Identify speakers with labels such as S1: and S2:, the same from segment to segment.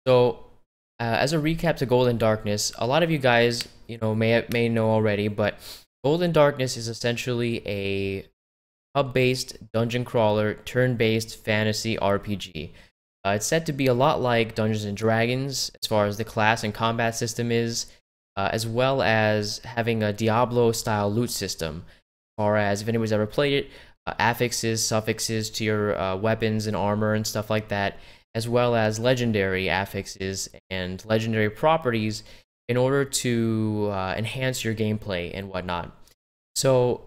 S1: So, as a recap to Golden Darkness, a lot of you guys, may know already, but Golden Darkness is essentially a hub-based dungeon crawler, turn-based fantasy RPG. It's said to be a lot like Dungeons and Dragons as far as the class and combat system is, as well as having a Diablo-style loot system. Or as if anybody's ever played it, affixes, suffixes to your weapons and armor and stuff like that, as well as legendary affixes and legendary properties in order to enhance your gameplay and whatnot. So,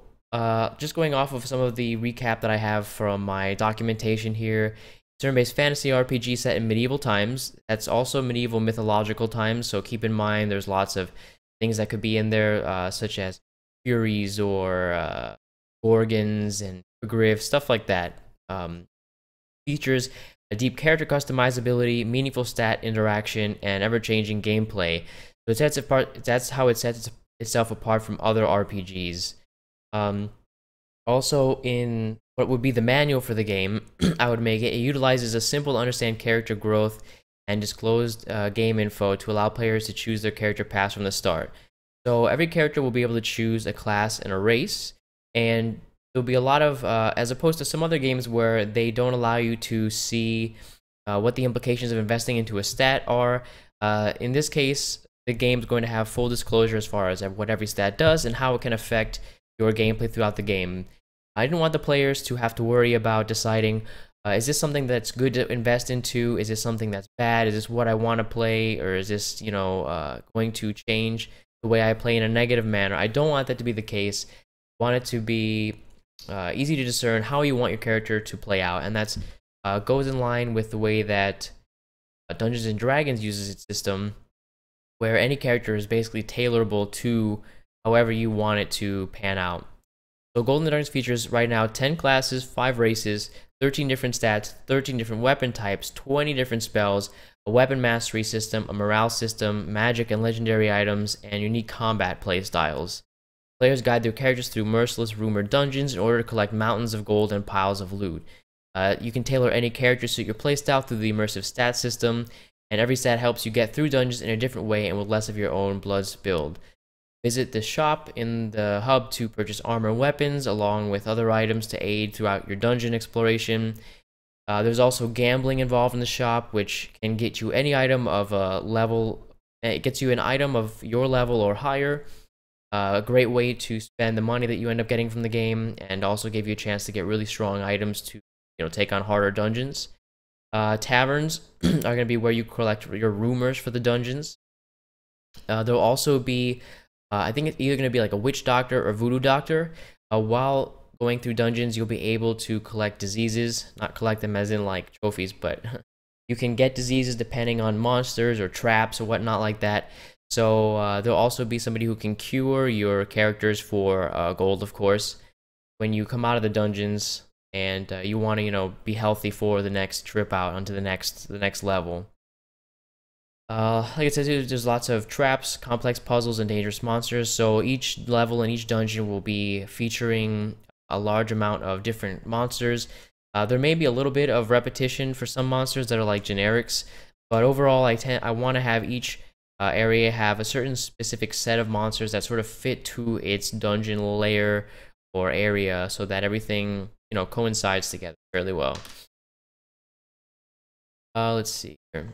S1: just going off of some of the recap that I have from my documentation here, turn-based fantasy RPG set in medieval times. That's also medieval mythological times, so keep in mind there's lots of things that could be in there, such as Furies or Gorgons and Griffs, stuff like that. Features a deep character customizability, meaningful stat interaction, and ever-changing gameplay. So it sets apart. That's how it sets itself apart from other RPGs. Also, in what would be the manual for the game, I would make it. It utilizes a simple to understand character growth and disclosed game info to allow players to choose their character paths from the start. So every character will be able to choose a class and a race, and there'll be a lot of, as opposed to some other games where they don't allow you to see what the implications of investing into a stat are. In this case, the game's going to have full disclosure as far as what every stat does and how it can affect your gameplay throughout the game. I didn't want the players to have to worry about deciding, is this something that's good to invest into? Is this something that's bad? Is this what I want to play? Or is this, going to change the way I play in a negative manner? I don't want that to be the case. I want it to be easy to discern how you want your character to play out, and that's goes in line with the way that Dungeons and Dragons uses its system, where any character is basically tailorable to however you want it to pan out. So Golden Darkness features right now 10 classes, 5 races, 13 different stats, 13 different weapon types, 20 different spells, a weapon mastery system, a morale system, magic and legendary items, and unique combat playstyles. Players guide their characters through merciless rumored dungeons in order to collect mountains of gold and piles of loot. You can tailor any character to suit your playstyle through the immersive stat system, and every stat helps you get through dungeons in a different way and with less of your own blood spilled. Visit the shop in the hub to purchase armor and weapons, along with other items to aid throughout your dungeon exploration. There's also gambling involved in the shop, which can get you any item of a level. It gets you an item of your level or higher. A great way to spend the money that you end up getting from the game, and also give you a chance to get really strong items to, take on harder dungeons. Taverns are going to be where you collect your rumors for the dungeons. There'll also be, I think it's either going to be like a witch doctor or voodoo doctor. While going through dungeons, you'll be able to collect diseases, not collect them as in like trophies, but you can get diseases depending on monsters or traps or whatnot like that. So there'll also be somebody who can cure your characters for gold, of course, when you come out of the dungeons and you want to, be healthy for the next trip out onto the next level. Like I said, there's lots of traps, complex puzzles, and dangerous monsters. So each level and each dungeon will be featuring a large amount of different monsters. There may be a little bit of repetition for some monsters that are like generics, but overall, I want to have each area have a certain specific set of monsters that sort of fit to its dungeon layer or area, so that everything coincides together fairly well. Let's see here.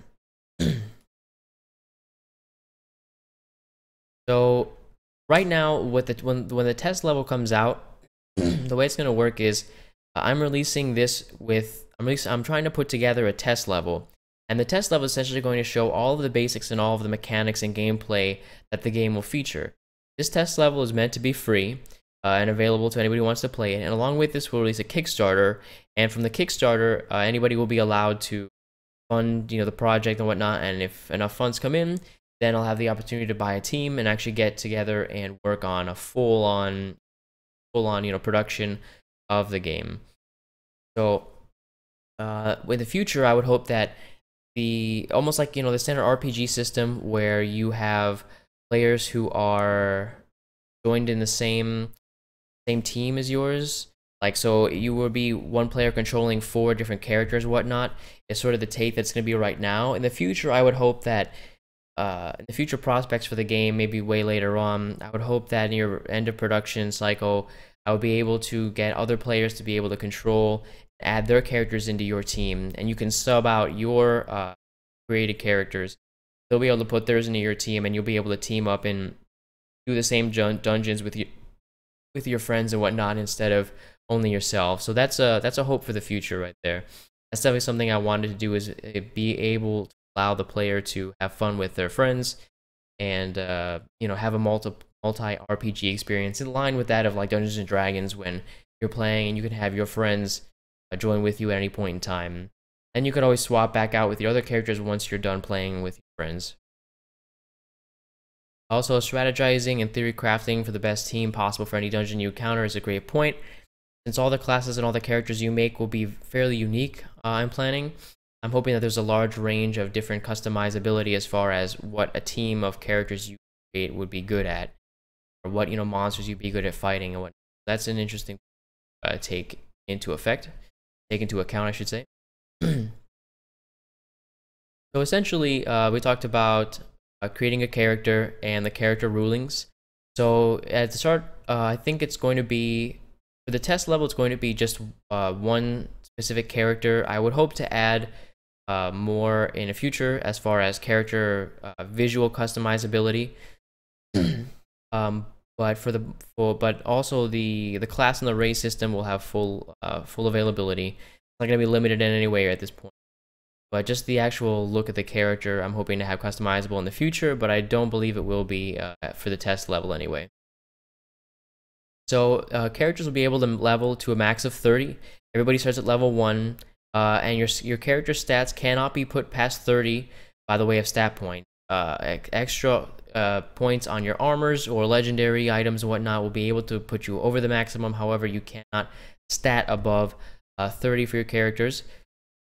S1: So right now, with when the test level comes out, the way it's going to work is I'm releasing this with I'm trying to put together a test level. And the test level is essentially going to show all of the basics and all of the mechanics and gameplay that the game will feature. This test level is meant to be free and available to anybody who wants to play it. And along with this, we'll release a Kickstarter. And from the Kickstarter, anybody will be allowed to fund, the project and whatnot. And if enough funds come in, then I'll have the opportunity to buy a team and actually get together and work on a full-on, production of the game. So, in the future, I would hope that almost like the standard RPG system where you have players who are joined in the same team as yours, Like, so you will be one player controlling 4 different characters, whatnot. Is sort of the take that's going to be right now. In the future, I would hope that in the future prospects for the game, maybe way later on, I would hope that in your end of production cycle, I would be able to get other players to be able to control, add their characters into your team, and you can sub out your created characters. They'll be able to put theirs into your team, and you'll be able to team up and do the same dungeons with your friends and whatnot instead of only yourself. So that's a hope for the future right there. That's definitely something I wanted to do, is be able to allow the player to have fun with their friends and you know, have a multi RPG experience in line with that of like Dungeons and Dragons, when you're playing and you can have your friends join with you at any point in time. And you can always swap back out with your other characters once you're done playing with your friends. Also, strategizing and theory crafting for the best team possible for any dungeon you encounter is a great point. Since all the classes and all the characters you make will be fairly unique, I'm planning. I'm hoping that there's a large range of different customizability as far as what a team of characters you create would be good at, or what, you know, monsters you'd be good at fighting and what. That's an interesting take into account, I should say. So essentially, we talked about creating a character and the character rulings. So at the start, I think it's going to be, for the test level, it's going to be just one specific character. I would hope to add more in the future as far as character visual customizability. But also the class and the race system will have full availability. It's not going to be limited in any way at this point. But just the actual look at the character, I'm hoping to have customizable in the future, but I don't believe it will be for the test level anyway. So characters will be able to level to a max of 30. Everybody starts at level 1, and your character stats cannot be put past 30 by the way of stat point. Extra points on your armors or legendary items and whatnot will be able to put you over the maximum. However, you cannot stat above 30 for your characters.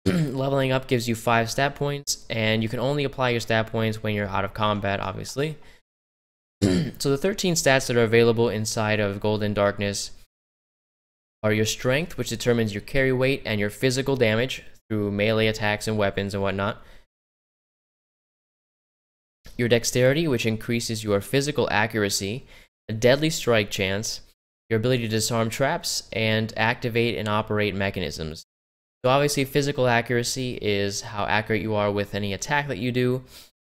S1: Leveling up gives you 5 stat points, and you can only apply your stat points when you're out of combat, obviously. So the 13 stats that are available inside of Golden Darkness are your strength, which determines your carry weight and your physical damage through melee attacks and weapons and whatnot. Your dexterity, which increases your physical accuracy, a deadly strike chance, your ability to disarm traps, and activate and operate mechanisms. So obviously, physical accuracy is how accurate you are with any attack that you do.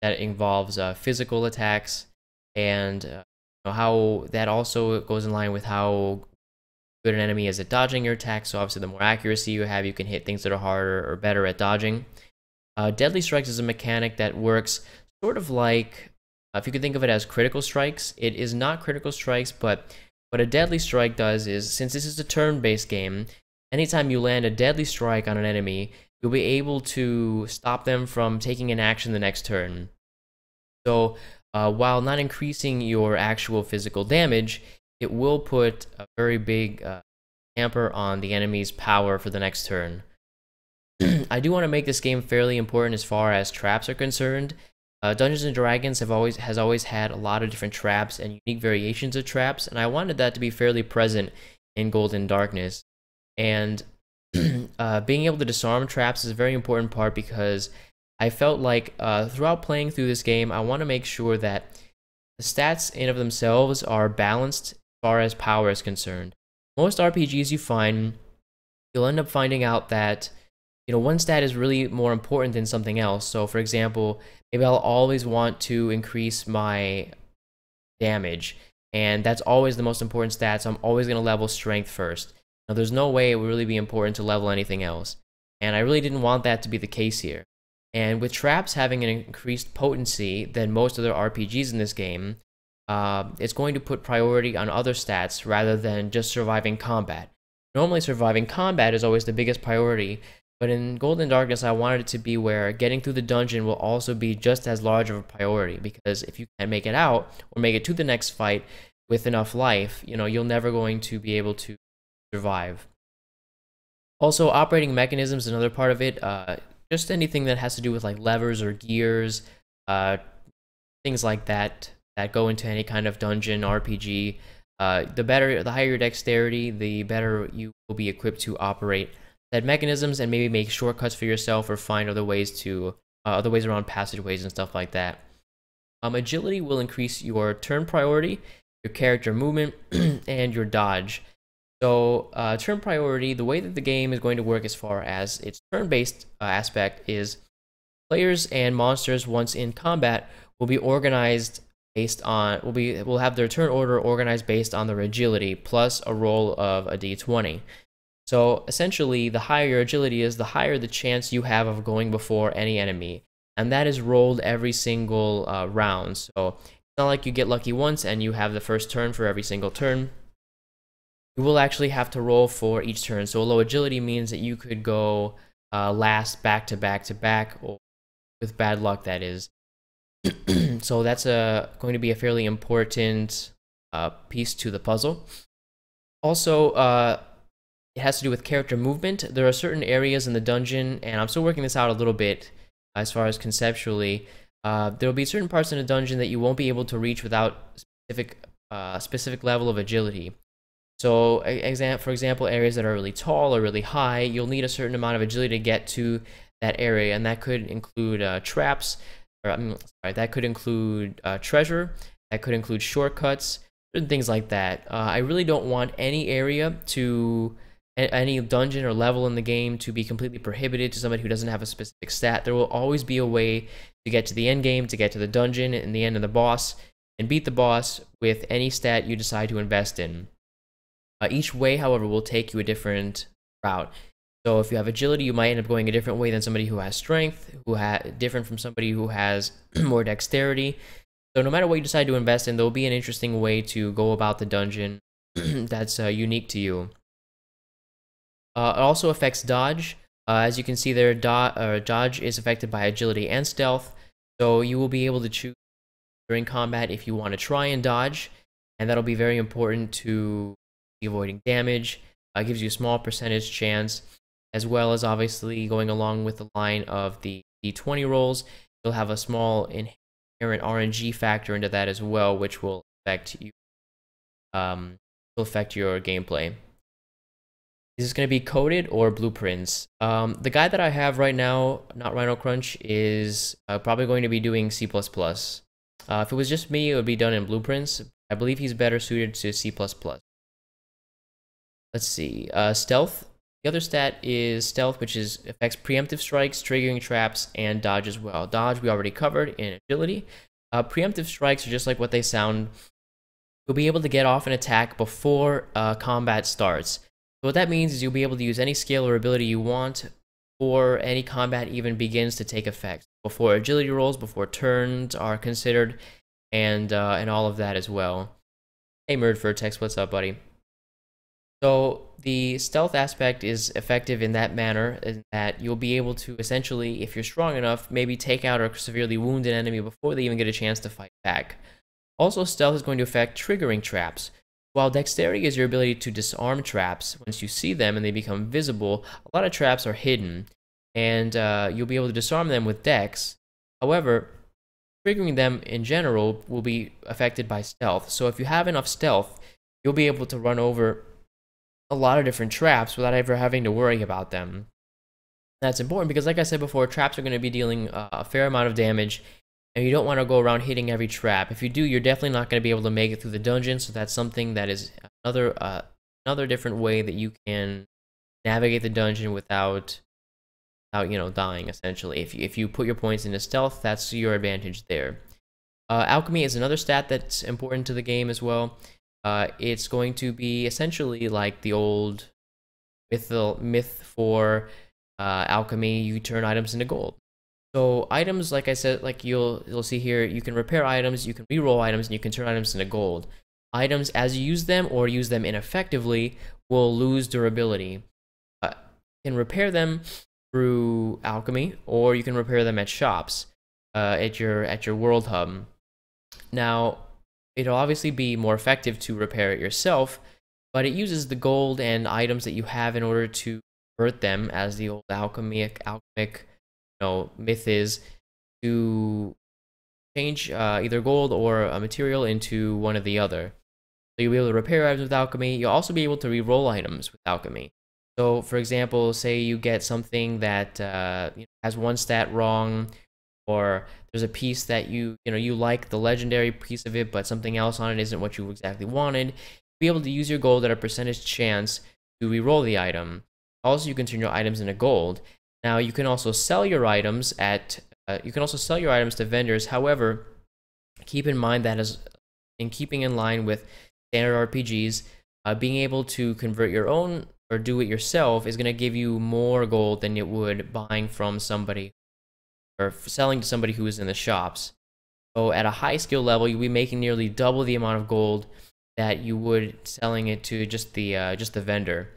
S1: That involves physical attacks, and how that also goes in line with how good an enemy is at dodging your attacks. So obviously, the more accuracy you have, you can hit things that are harder or better at dodging. Deadly strikes is a mechanic that works sort of like, if you could think of it as critical strikes. It is not critical strikes, but what a deadly strike does is, since this is a turn-based game, anytime you land a deadly strike on an enemy, you'll be able to stop them from taking an action the next turn. So while not increasing your actual physical damage, it will put a very big hamper on the enemy's power for the next turn. I do want to make this game fairly important as far as traps are concerned. Dungeons and Dragons has always had a lot of different traps and unique variations of traps, and I wanted that to be fairly present in Golden Darkness. And being able to disarm traps is a very important part, because I felt like throughout playing through this game, I want to make sure that the stats in of themselves are balanced as far as power is concerned. Most RPGs you find, you'll end up finding out that, you know, one stat is really more important than something else. So for example, maybe I'll always want to increase my damage, and that's always the most important stat, so I'm always going to level strength first. Now, there's no way it would really be important to level anything else, and I really didn't want that to be the case here. And with traps having an increased potency than most other RPGs in this game, it's going to put priority on other stats rather than just surviving combat. Normally, surviving combat is always the biggest priority, but in Golden Darkness, I wanted it to be where getting through the dungeon will also be just as large of a priority, because if you can't make it out or make it to the next fight with enough life, you know, you're never going to be able to survive. Also, operating mechanisms is another part of it. Just anything that has to do with like levers or gears, things like that that go into any kind of dungeon RPG. The higher your dexterity, the better you will be equipped to operate said mechanisms and maybe make shortcuts for yourself or find other ways around passageways and stuff like that. Agility will increase your turn priority, your character movement, and your dodge. So turn priority, the way that the game is going to work as far as its turn-based aspect is players and monsters once in combat will be organized based on will have their turn order organized based on their agility plus a roll of a d20. So essentially, the higher your agility is, the higher the chance you have of going before any enemy, and that is rolled every single round. So it's not like you get lucky once and you have the first turn for every single turn. You will actually have to roll for each turn. So low agility means that you could go last back to back to back, or with bad luck, that is. So that's going to be a fairly important piece to the puzzle. Also, it has to do with character movement. There are certain areas in the dungeon, and I'm still working this out a little bit as far as conceptually. There will be certain parts in a dungeon that you won't be able to reach without specific level of agility. So, for example, areas that are really tall or really high, you'll need a certain amount of agility to get to that area, and that could include traps, or that could include treasure, that could include shortcuts, certain things like that. I really don't want any dungeon or level in the game to be completely prohibited to somebody who doesn't have a specific stat. There will always be a way to get to the end game, to get to the dungeon and the end of the boss, and beat the boss with any stat you decide to invest in. Each way, however, will take you a different route. So if you have agility, you might end up going a different way than somebody who has strength, different from somebody who has more dexterity. So no matter what you decide to invest in, there will be an interesting way to go about the dungeon that's unique to you. It also affects dodge. As you can see there, dodge is affected by agility and stealth. So you will be able to choose during combat if you want to try and dodge, and that'll be very important to avoiding damage. Gives you a small percentage chance, as well as obviously going along with the line of the d20 rolls. You'll have a small inherent RNG factor into that as well, which will affect you. Will affect your gameplay. Is this going to be coded or blueprints? The guy that I have right now, not Rhino Crunch, is probably going to be doing C++. If it was just me, it would be done in blueprints. I believe he's better suited to C++. Let's see. Stealth. The other stat is stealth, which affects preemptive strikes, triggering traps, and dodge as well. Dodge we already covered in agility. Preemptive strikes are just like what they sound. You'll be able to get off an attack before combat starts. So what that means is you'll be able to use any skill or ability you want before any combat even begins to take effect. Before agility rolls, before turns are considered, and all of that as well. Hey Murdvertex, what's up, buddy? So the stealth aspect is effective in that manner, in that you'll be able to essentially, if you're strong enough, maybe take out or severely wound an enemy before they even get a chance to fight back. Also, stealth is going to affect triggering traps. While dexterity is your ability to disarm traps once you see them and they become visible, a lot of traps are hidden, and you'll be able to disarm them with dex. However, triggering them in general will be affected by stealth. So if you have enough stealth, you'll be able to run over a lot of different traps without ever having to worry about them. That's important because, like I said before, traps are going to be dealing a fair amount of damage, and you don't want to go around hitting every trap. If you do, you're definitely not going to be able to make it through the dungeon, so that's something that is another different way that you can navigate the dungeon without dying, essentially. If you put your points into stealth, that's your advantage there. Alchemy is another stat that's important to the game as well. It's going to be essentially like the old myth for alchemy. You turn items into gold. So items, like I said, like you'll see here, you can repair items, you can reroll items, and you can turn items into gold. Items, as you use them or use them ineffectively, will lose durability. You can repair them through alchemy, or you can repair them at shops, at your world hub. Now, it'll obviously be more effective to repair it yourself, but it uses the gold and items that you have in order to convert them, as the old alchemic myth is, to change either gold or a material into one or the other. So you'll be able to repair items with alchemy. You'll also be able to re-roll items with alchemy. So for example, say you get something that has one stat wrong, or there's a piece that you like the legendary piece of it, but something else on it isn't what you exactly wanted. You'll be able to use your gold at a percentage chance to re-roll the item. Also, you can turn your items into gold. Now you can also sell your items to vendors. However, keep in mind that as in keeping in line with standard RPGs, being able to convert your own or do it yourself is going to give you more gold than it would buying from somebody or selling to somebody who is in the shops. So at a high skill level, you'll be making nearly double the amount of gold that you would selling it to just the vendor.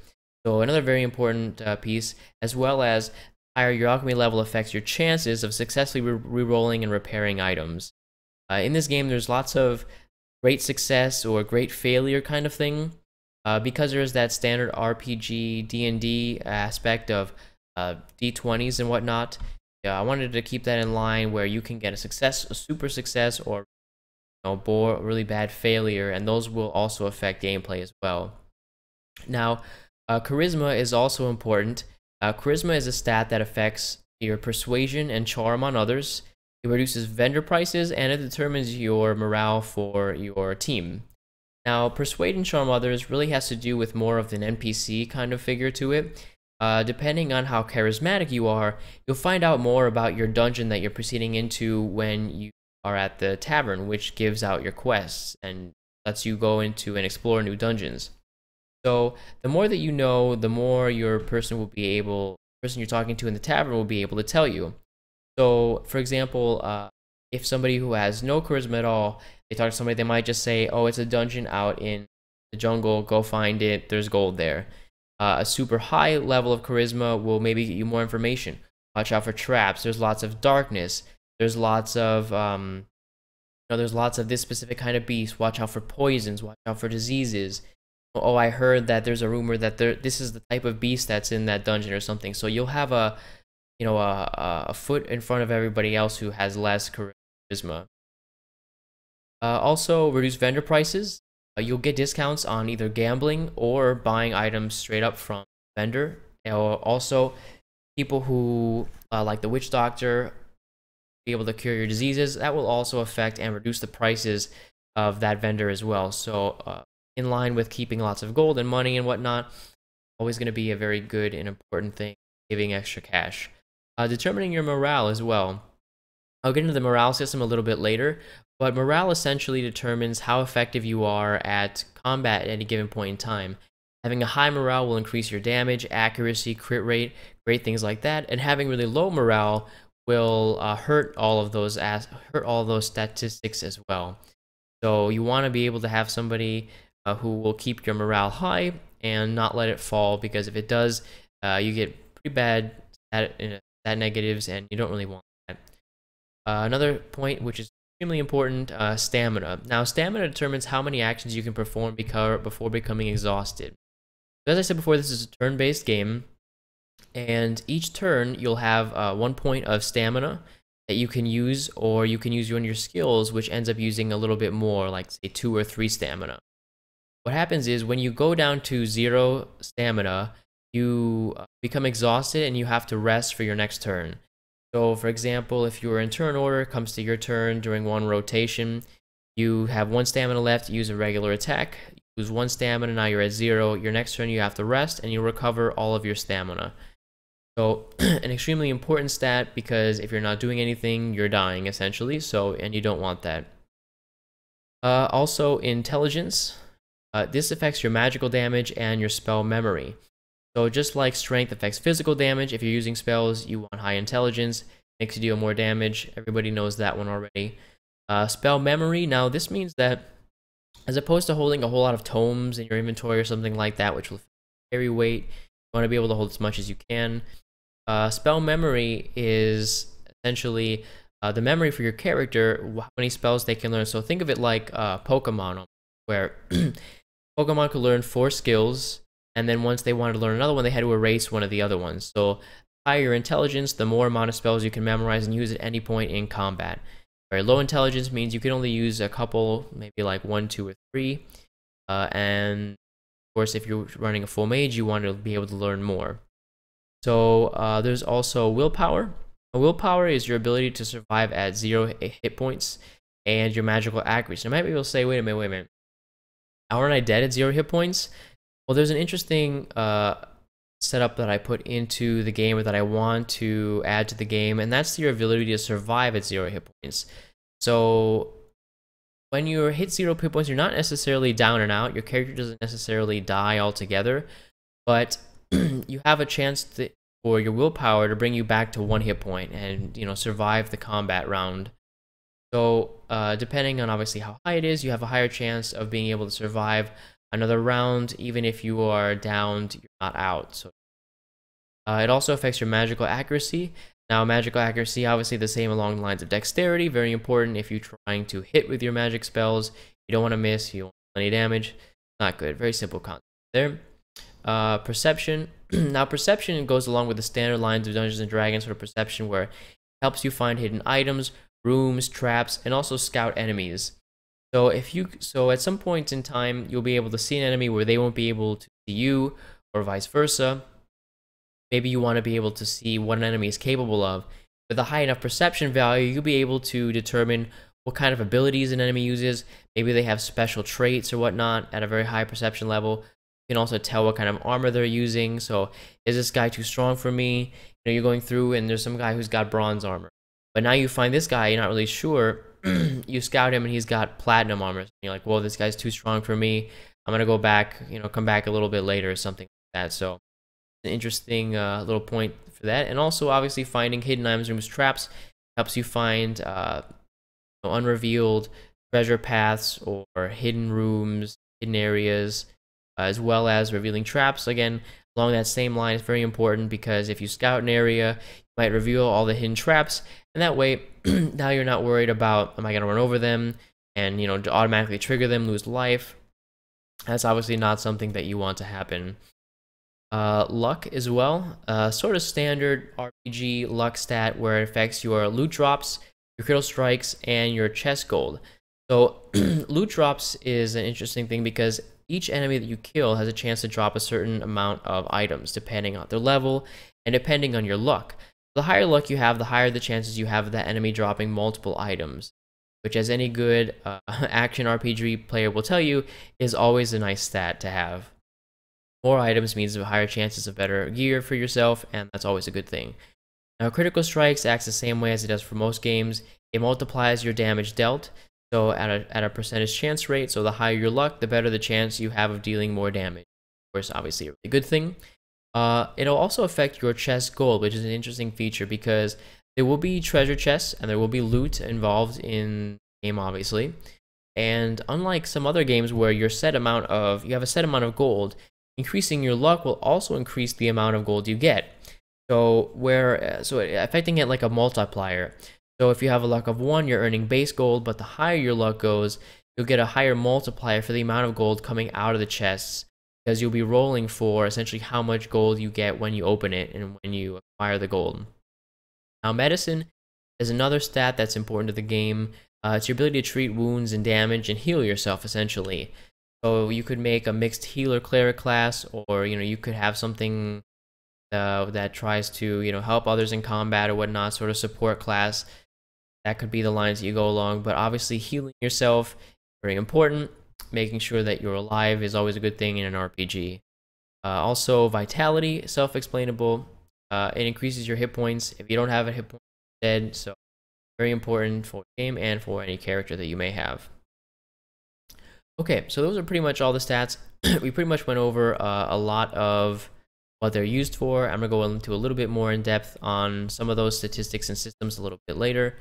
S1: So another very important piece, as well as higher your alchemy level affects your chances of successfully re-rolling and repairing items. In this game, there's lots of great success or great failure kind of thing, because there's that standard RPG D&D aspect of D20s and whatnot. I wanted to keep that in line where you can get a super success, or really bad failure, and those will also affect gameplay as well. Now, charisma is also important. Charisma is a stat that affects your persuasion and charm on others. It reduces vendor prices, and it determines your morale for your team. Now, persuade and charm others really has to do with more of an NPC kind of figure to it. Depending on how charismatic you are, you'll find out more about your dungeon that you're proceeding into when you are at the tavern, which gives out your quests and lets you go into and explore new dungeons. So the more that you know, the more your person you're talking to in the tavern will be able to tell you. So for example, if somebody who has no charisma at all, they talk to somebody, they might just say, oh, it's a dungeon out in the jungle, go find it, there's gold there. A super high level of charisma will maybe get you more information. Watch out for traps. There's lots of darkness. There's lots of this specific kind of beast. Watch out for poisons. Watch out for diseases. Oh, I heard that there's a rumor that this is the type of beast that's in that dungeon or something. So you'll have a foot in front of everybody else who has less charisma. Also, reduce vendor prices. You'll get discounts on either gambling or buying items straight up from vendor. Also, people who like the witch doctor be able to cure your diseases, that will also affect and reduce the prices of that vendor as well. So in line with keeping lots of gold and money and whatnot, always going to be a very good and important thing, giving extra cash. Determining your morale as well. I'll get into the morale system a little bit later, but morale essentially determines how effective you are at combat at any given point in time. Having a high morale will increase your damage, accuracy, crit rate, great things like that, and having really low morale will hurt all of those statistics as well. So you want to be able to have somebody who will keep your morale high and not let it fall, because if it does, you get pretty bad stat negatives, and you don't really want that. Another point which is extremely important, stamina. Now, stamina determines how many actions you can perform before becoming exhausted. So as I said before, this is a turn-based game, and each turn you'll have 1 point of stamina that you can use, or you can use one of your skills, which ends up using a little bit more, like say 2 or 3 stamina. What happens is when you go down to 0 stamina, you become exhausted and you have to rest for your next turn. So for example, if you were in turn order, it comes to your turn during one rotation, you have 1 stamina left, use a regular attack, lose 1 stamina, now you're at 0. Your next turn you have to rest and you recover all of your stamina. So an extremely important stat, because if you're not doing anything, you're dying essentially, and you don't want that. Also, intelligence. This affects your magical damage and your spell memory. So just like strength affects physical damage, if you're using spells, you want high intelligence, makes you deal more damage. Everybody knows that one already. Spell memory, now this means that as opposed to holding a whole lot of tomes in your inventory or something like that, which will carry weight, you want to be able to hold as much as you can. Spell memory is essentially the memory for your character, how many spells they can learn. So think of it like Pokemon, where Pokemon could learn 4 skills, and then once they wanted to learn another one, they had to erase one of the other ones. So the higher your intelligence, the more amount of spells you can memorize and use at any point in combat. Very low intelligence means you can only use a couple, maybe like 1, 2, or 3. and of course, if you're running a full mage, you want to be able to learn more. So there's also willpower. Willpower is your ability to survive at 0 hit points and your magical accuracy. Now, maybe you'll say, wait a minute. How aren't I dead at 0 hit points? Well, there's an interesting setup that I put into the game, or that I want to add to the game, and that's your ability to survive at 0 hit points. So when you hit 0 hit points, you're not necessarily down and out. Your character doesn't necessarily die altogether, but you have a chance for your willpower to bring you back to 1 hit point and, you know, survive the combat round. So depending on obviously how high it is, you have a higher chance of being able to survive another round, even if you are downed, you're not out. So it also affects your magical accuracy. Now, magical accuracy, obviously the same along the lines of dexterity, very important if you're trying to hit with your magic spells. You don't want to miss, you don't want any damage. Not good. Very simple concept there. Perception. Now, perception goes along with the standard lines of Dungeons and Dragons sort of perception, where it helps you find hidden items, rooms, traps, and also scout enemies. So at some point in time, you'll be able to see an enemy where they won't be able to see you, or vice versa. Maybe you want to be able to see what an enemy is capable of. With a high enough perception value, you'll be able to determine what kind of abilities an enemy uses. Maybe they have special traits or whatnot at a very high perception level. You can also tell what kind of armor they're using. So, is this guy too strong for me? You know, you're going through and there's some guy who's got bronze armor. But now you find this guy, you're not really sure. You scout him and he's got platinum armor. And you're like, well, this guy's too strong for me. I'm going to go back, you know, come back a little bit later or something like that. So, an interesting little point for that. And also, obviously, finding hidden items, rooms, traps helps you find unrevealed treasure paths or hidden rooms, hidden areas, as well as revealing traps. Again, along that same line, it's very important because if you scout an area, you might reveal all the hidden traps, and that way, now you're not worried about, am I going to run over them and, you know, automatically trigger them, lose life. That's obviously not something that you want to happen. Luck as well, sort of standard RPG luck stat where it affects your loot drops, your critical strikes, and your chest gold. So loot drops is an interesting thing because each enemy that you kill has a chance to drop a certain amount of items depending on their level and depending on your luck. The higher luck you have, the higher the chances you have of that enemy dropping multiple items, which, as any good action RPG player will tell you, is always a nice stat to have. More items means higher chances of better gear for yourself, and that's always a good thing. Now, critical strikes acts the same way as it does for most games. It multiplies your damage dealt, so at a percentage chance rate. So the higher your luck, the better the chance you have of dealing more damage. Of course, obviously a really good thing. It'll also affect your chest gold, which is an interesting feature because there will be treasure chests and there will be loot involved in the game, obviously. And unlike some other games where you have a set amount of gold, increasing your luck will also increase the amount of gold you get. So affecting it like a multiplier. So if you have a luck of 1, you're earning base gold, but the higher your luck goes, you'll get a higher multiplier for the amount of gold coming out of the chests, because you'll be rolling for essentially how much gold you get when you open it and when you acquire the gold. Now, medicine is another stat that's important to the game. It's your ability to treat wounds and damage and heal yourself, essentially. So you could make a mixed healer cleric class, or you could have something that tries to help others in combat or whatnot, sort of support class. That could be the lines that you go along. But obviously, healing yourself very important. Making sure that you're alive is always a good thing in an RPG. Also, vitality, self-explainable. It increases your hit points. If you don't have a hit point, you're dead. So very important for the game and for any character that you may have. Okay, so those are pretty much all the stats. We pretty much went over a lot of what they're used for. I'm going to go into a little bit more in depth on some of those statistics and systems a little bit later.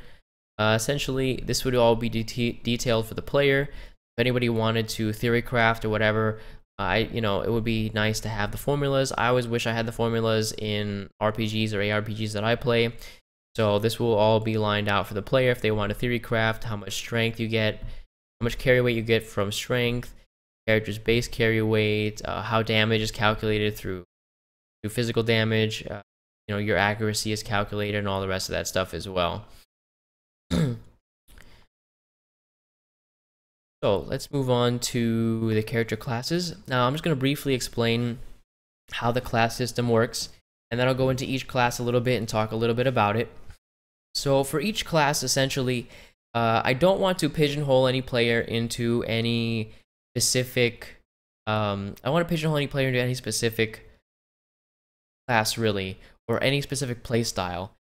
S1: Essentially, this would all be detailed for the player. If anybody wanted to theory craft or whatever, it would be nice to have the formulas. I always wish I had the formulas in RPGs or ARPGs that I play. So this will all be lined out for the player if they want to theory craft, how much strength you get, how much carry weight you get from strength, character's base carry weight, how damage is calculated through physical damage, your accuracy is calculated, and all the rest of that stuff as well. So let's move on to the character classes. Now I'm just going to briefly explain how the class system works, and then I'll go into each class a little bit and talk a little bit about it. So for each class, essentially, I don't want to pigeonhole any player into any specific. I want to pigeonhole any player into any specific class, really, or any specific play style.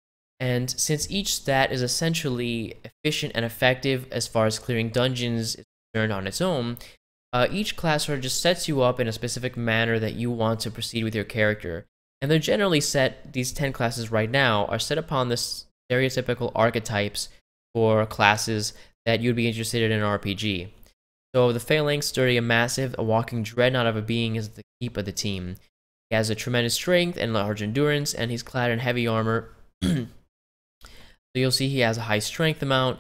S1: And since each stat is essentially efficient and effective as far as clearing dungeons is concerned on its own, each class sort of just sets you up in a specific manner that you want to proceed with your character. And they're generally set, these 10 classes right now, are set upon the stereotypical archetypes for classes that you'd be interested in an RPG. So the Phalanx, sturdy and massive, a walking dreadnought of a being, is the keep of the team. He has a tremendous strength and large endurance, and he's clad in heavy armor. So you'll see he has a high strength amount,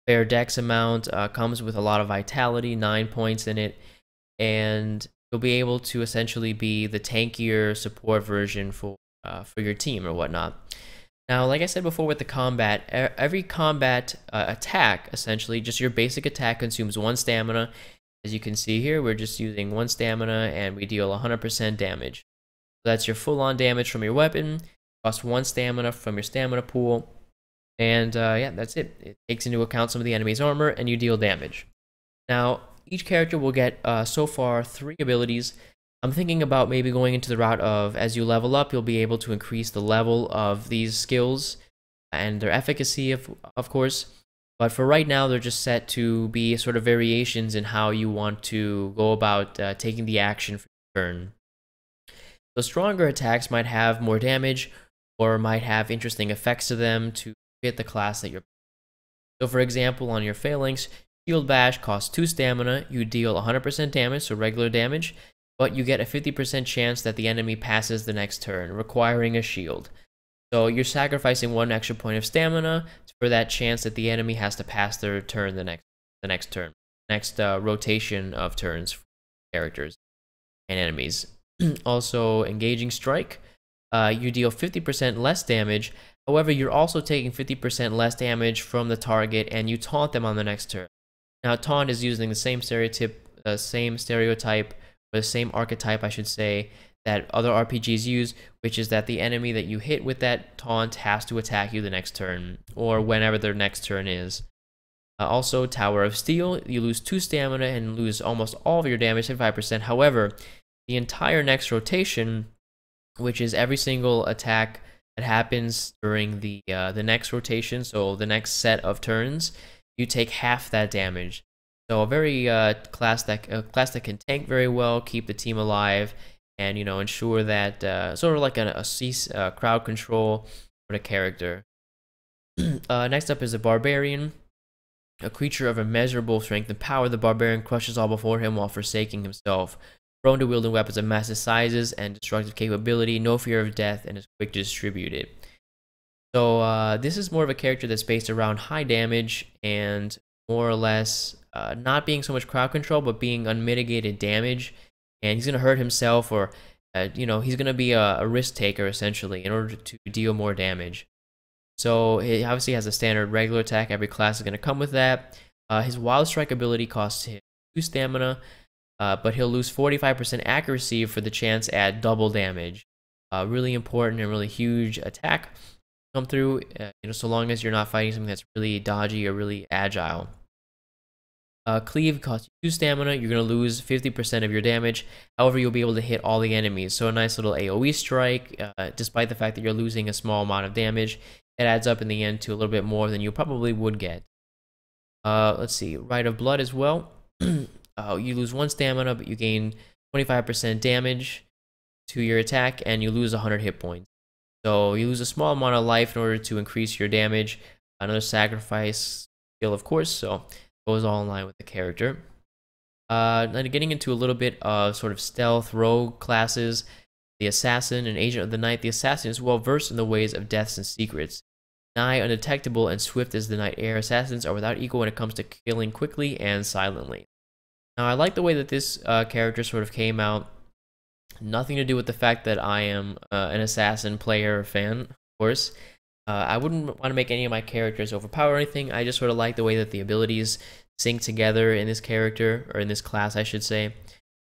S1: fair dex amount, comes with a lot of vitality, 9 points in it, and you'll be able to essentially be the tankier support version for your team or whatnot. Now, like I said before with the combat, every combat attack, essentially, just your basic attack consumes 1 stamina. As you can see here, we're just using 1 stamina and we deal 100% damage. So that's your full-on damage from your weapon, costs 1 stamina from your stamina pool, and yeah, that's it. It takes into account some of the enemy's armor and you deal damage. Now, each character will get so far 3 abilities. I'm thinking about maybe going into the route of, as you level up, you'll be able to increase the level of these skills and their efficacy, of course. But for right now, they're just set to be sort of variations in how you want to go about taking the action for your turn. So stronger attacks might have more damage or might have interesting effects to them to fit the class that you're. So for example, on your Phalanx, Shield Bash costs 2 stamina, you deal 100% damage, so regular damage, but you get a 50% chance that the enemy passes the next turn, requiring a shield. So you're sacrificing 1 extra point of stamina for that chance that the enemy has to pass their turn the next rotation of turns for characters and enemies. Also, Engaging Strike, you deal 50% less damage. However, you're also taking 50% less damage from the target, and you taunt them on the next turn. Now, taunt is using the same stereotype, or the same archetype, I should say, that other RPGs use, which is that the enemy that you hit with that taunt has to attack you the next turn, or whenever their next turn is. Also, Tower of Steel, you lose 2 stamina and lose almost all of your damage, 75%. However, the entire next rotation, which is every single attack that happens during the next rotation, so the next set of turns, you take half that damage. So a very class that can tank very well, keep the team alive, and ensure that sort of like a crowd control for the character. Next up is a Barbarian, a creature of immeasurable strength and power. The Barbarian crushes all before him while forsaking himself. Prone to wielding weapons of massive sizes and destructive capability, no fear of death, and is quick to distribute it. So this is more of a character that's based around high damage and more or less not being so much crowd control, but being unmitigated damage. And he's going to hurt himself, or he's going to be a risk taker essentially in order to deal more damage. So he obviously has a standard regular attack. Every class is going to come with that. His Wild Strike ability costs him 2 stamina. But he'll lose 45% accuracy for the chance at double damage. Really important and really huge attack come through, so long as you're not fighting something that's really dodgy or really agile. Cleave costs you 2 stamina. You're going to lose 50% of your damage. However, you'll be able to hit all the enemies. So a nice little AoE strike, despite the fact that you're losing a small amount of damage. It adds up in the end to a little bit more than you probably would get. Let's see, Rite of Blood as well. You lose 1 stamina, but you gain 25% damage to your attack, and you lose 100 hit points. So you lose a small amount of life in order to increase your damage. Another sacrifice skill, of course, so it goes all in line with the character. Then getting into a little bit of sort of stealth rogue classes. The Assassin, an agent of the night. The Assassin is well versed in the ways of deaths and secrets. Nigh undetectable and swift as the night air, assassins are without equal when it comes to killing quickly and silently. Now, I like the way that this character sort of came out. Nothing to do with the fact that I am an assassin player or fan, of course. I wouldn't want to make any of my characters overpower or anything. I just sort of like the way that the abilities sync together in this character, or in this class, I should say.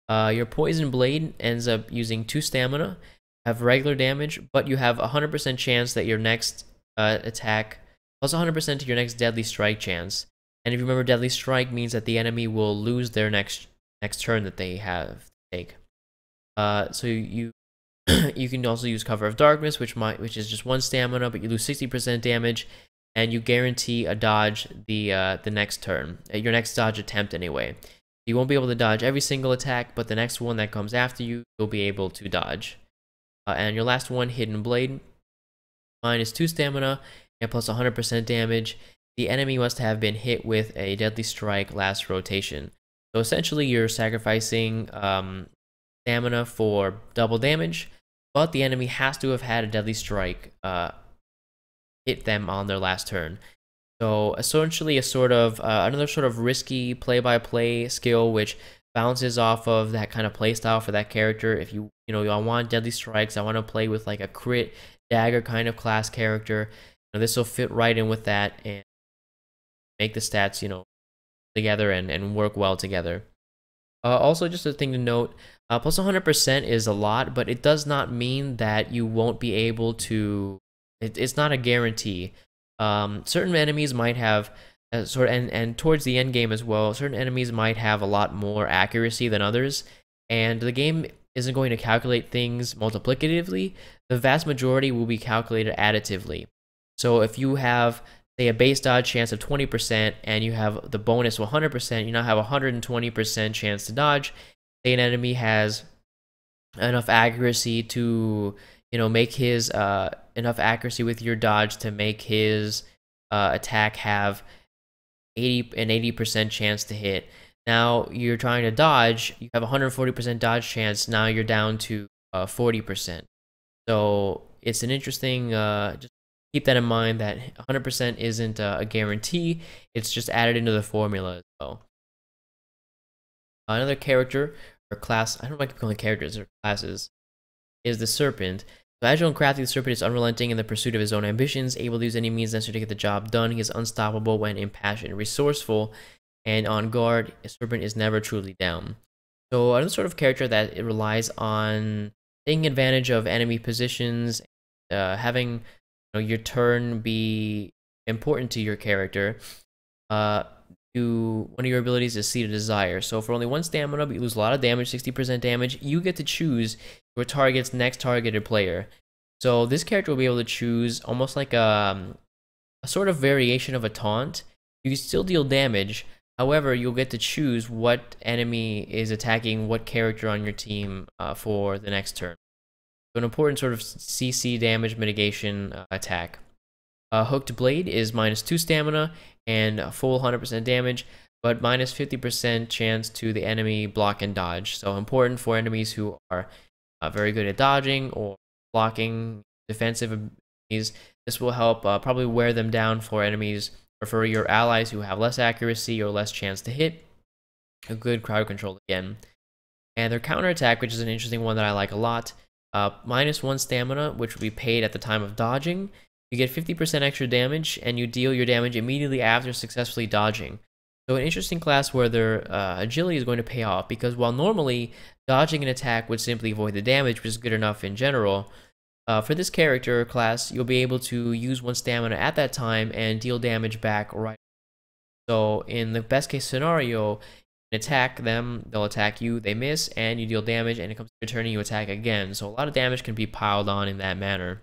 S1: Your Poison Blade ends up using 2 stamina, have regular damage, but you have 100% chance that your next attack, plus 100% to your next Deadly Strike chance. And if you remember, Deadly Strike means that the enemy will lose their next turn that they have to take. So you you can also use Cover of Darkness, which is just 1 stamina, but you lose 60% damage, and you guarantee a dodge the next turn, your next dodge attempt anyway. You won't be able to dodge every single attack, but the next one that comes after you, you'll be able to dodge. And your last one, Hidden Blade, minus 2 stamina and plus 100% damage. The enemy must have been hit with a Deadly Strike last rotation. So essentially, you're sacrificing stamina for double damage, but the enemy has to have had a Deadly Strike hit them on their last turn. So essentially, another sort of risky play-by-play skill, which bounces off of that kind of playstyle for that character. If I want Deadly Strikes, I want to play with like a crit dagger kind of class character. This will fit right in with that and make the stats, together and work well together. Also, just a thing to note, plus 100% is a lot, but it does not mean that you won't be able to. It's not a guarantee. Certain enemies might have and towards the end game as well, certain enemies might have a lot more accuracy than others, and the game isn't going to calculate things multiplicatively. The vast majority will be calculated additively. So if you have, say, a base dodge chance of 20% and you have the bonus of 100%, you now have a 120% chance to dodge. Say an enemy has enough accuracy to make his enough accuracy with your dodge to make his attack have an 80% chance to hit. Now you're trying to dodge, you have a 140% dodge chance. Now you're down to 40%. So it's an interesting. Just keep that in mind that 100% isn't a guarantee. It's just added into the formula as well. Another character or class, I don't know if I can call them characters or classes, is the Serpent. So agile and crafty, the Serpent is unrelenting in the pursuit of his own ambitions, able to use any means necessary to get the job done. He is unstoppable when impassioned, resourceful, and on guard. A Serpent is never truly down. So another sort of character that it relies on taking advantage of enemy positions, having your turn be important to your character. One of your abilities is Seed of Desire. So for only 1 stamina, but you lose a lot of damage, 60% damage, you get to choose your target's next targeted player. So this character will be able to choose almost like a sort of variation of a taunt. You can still deal damage. However, you'll get to choose what enemy is attacking what character on your team for the next turn. So an important sort of CC damage mitigation attack. Hooked Blade is minus 2 stamina and a full 100% damage, but minus 50% chance to the enemy block and dodge. So important for enemies who are very good at dodging or blocking defensive enemies. This will help probably wear them down for enemies or for your allies who have less accuracy or less chance to hit. A good crowd control again. And their counter attack, which is an interesting one that I like a lot. Minus 1 stamina, which will be paid at the time of dodging. You get 50% extra damage, and you deal your damage immediately after successfully dodging. So an interesting class where their agility is going to pay off, because while normally dodging an attack would simply avoid the damage, which is good enough in general, for this character class, you'll be able to use 1 stamina at that time and deal damage back right. So in the best case scenario, you can attack them, they'll attack you, they miss, and you deal damage, and it comes to your turn and you attack again. So a lot of damage can be piled on in that manner.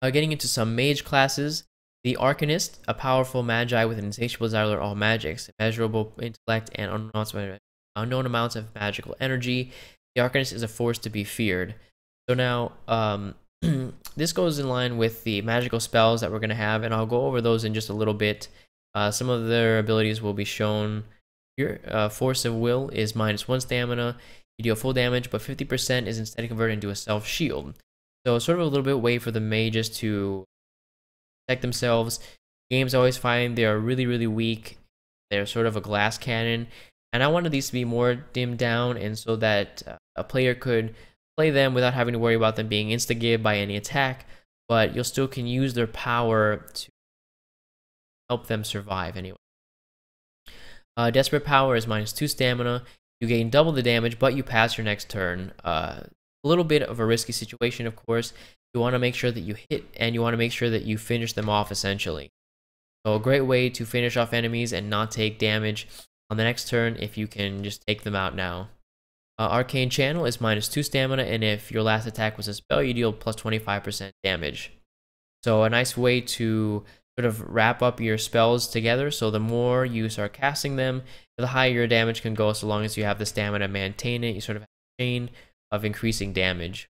S1: Getting into some mage classes, the Arcanist, a powerful magi with an insatiable desire to learn all magics, immeasurable intellect, and unknown amounts of magical energy. The Arcanist is a force to be feared. So now, this goes in line with the magical spells that we're going to have, and I'll go over those in just a little bit. Some of their abilities will be shown here. Force of Will is minus 1 stamina. You deal full damage, but 50% is instead converted into a self-shield. So sort of a little bit way for the mages to protect themselves. Games always find they are really, really weak. They're sort of a glass cannon. And I wanted these to be more dimmed down, and so that a player could play them without having to worry about them being instigated by any attack, but you still can use their power to help them survive anyway. Desperate Power is -2 stamina. You gain double the damage, but you pass your next turn. A little bit of a risky situation, of course. You want to make sure that you hit, and you want to make sure that you finish them off, essentially. So a great way to finish off enemies and not take damage on the next turn if you can just take them out now. Arcane Channel is -2 stamina, and if your last attack was a spell, you deal plus 25% damage. So a nice way to sort of wrap up your spells together, so the more you start casting them, the higher your damage can go, so long as you have the stamina to maintain it. You sort of have a chain of increasing damage.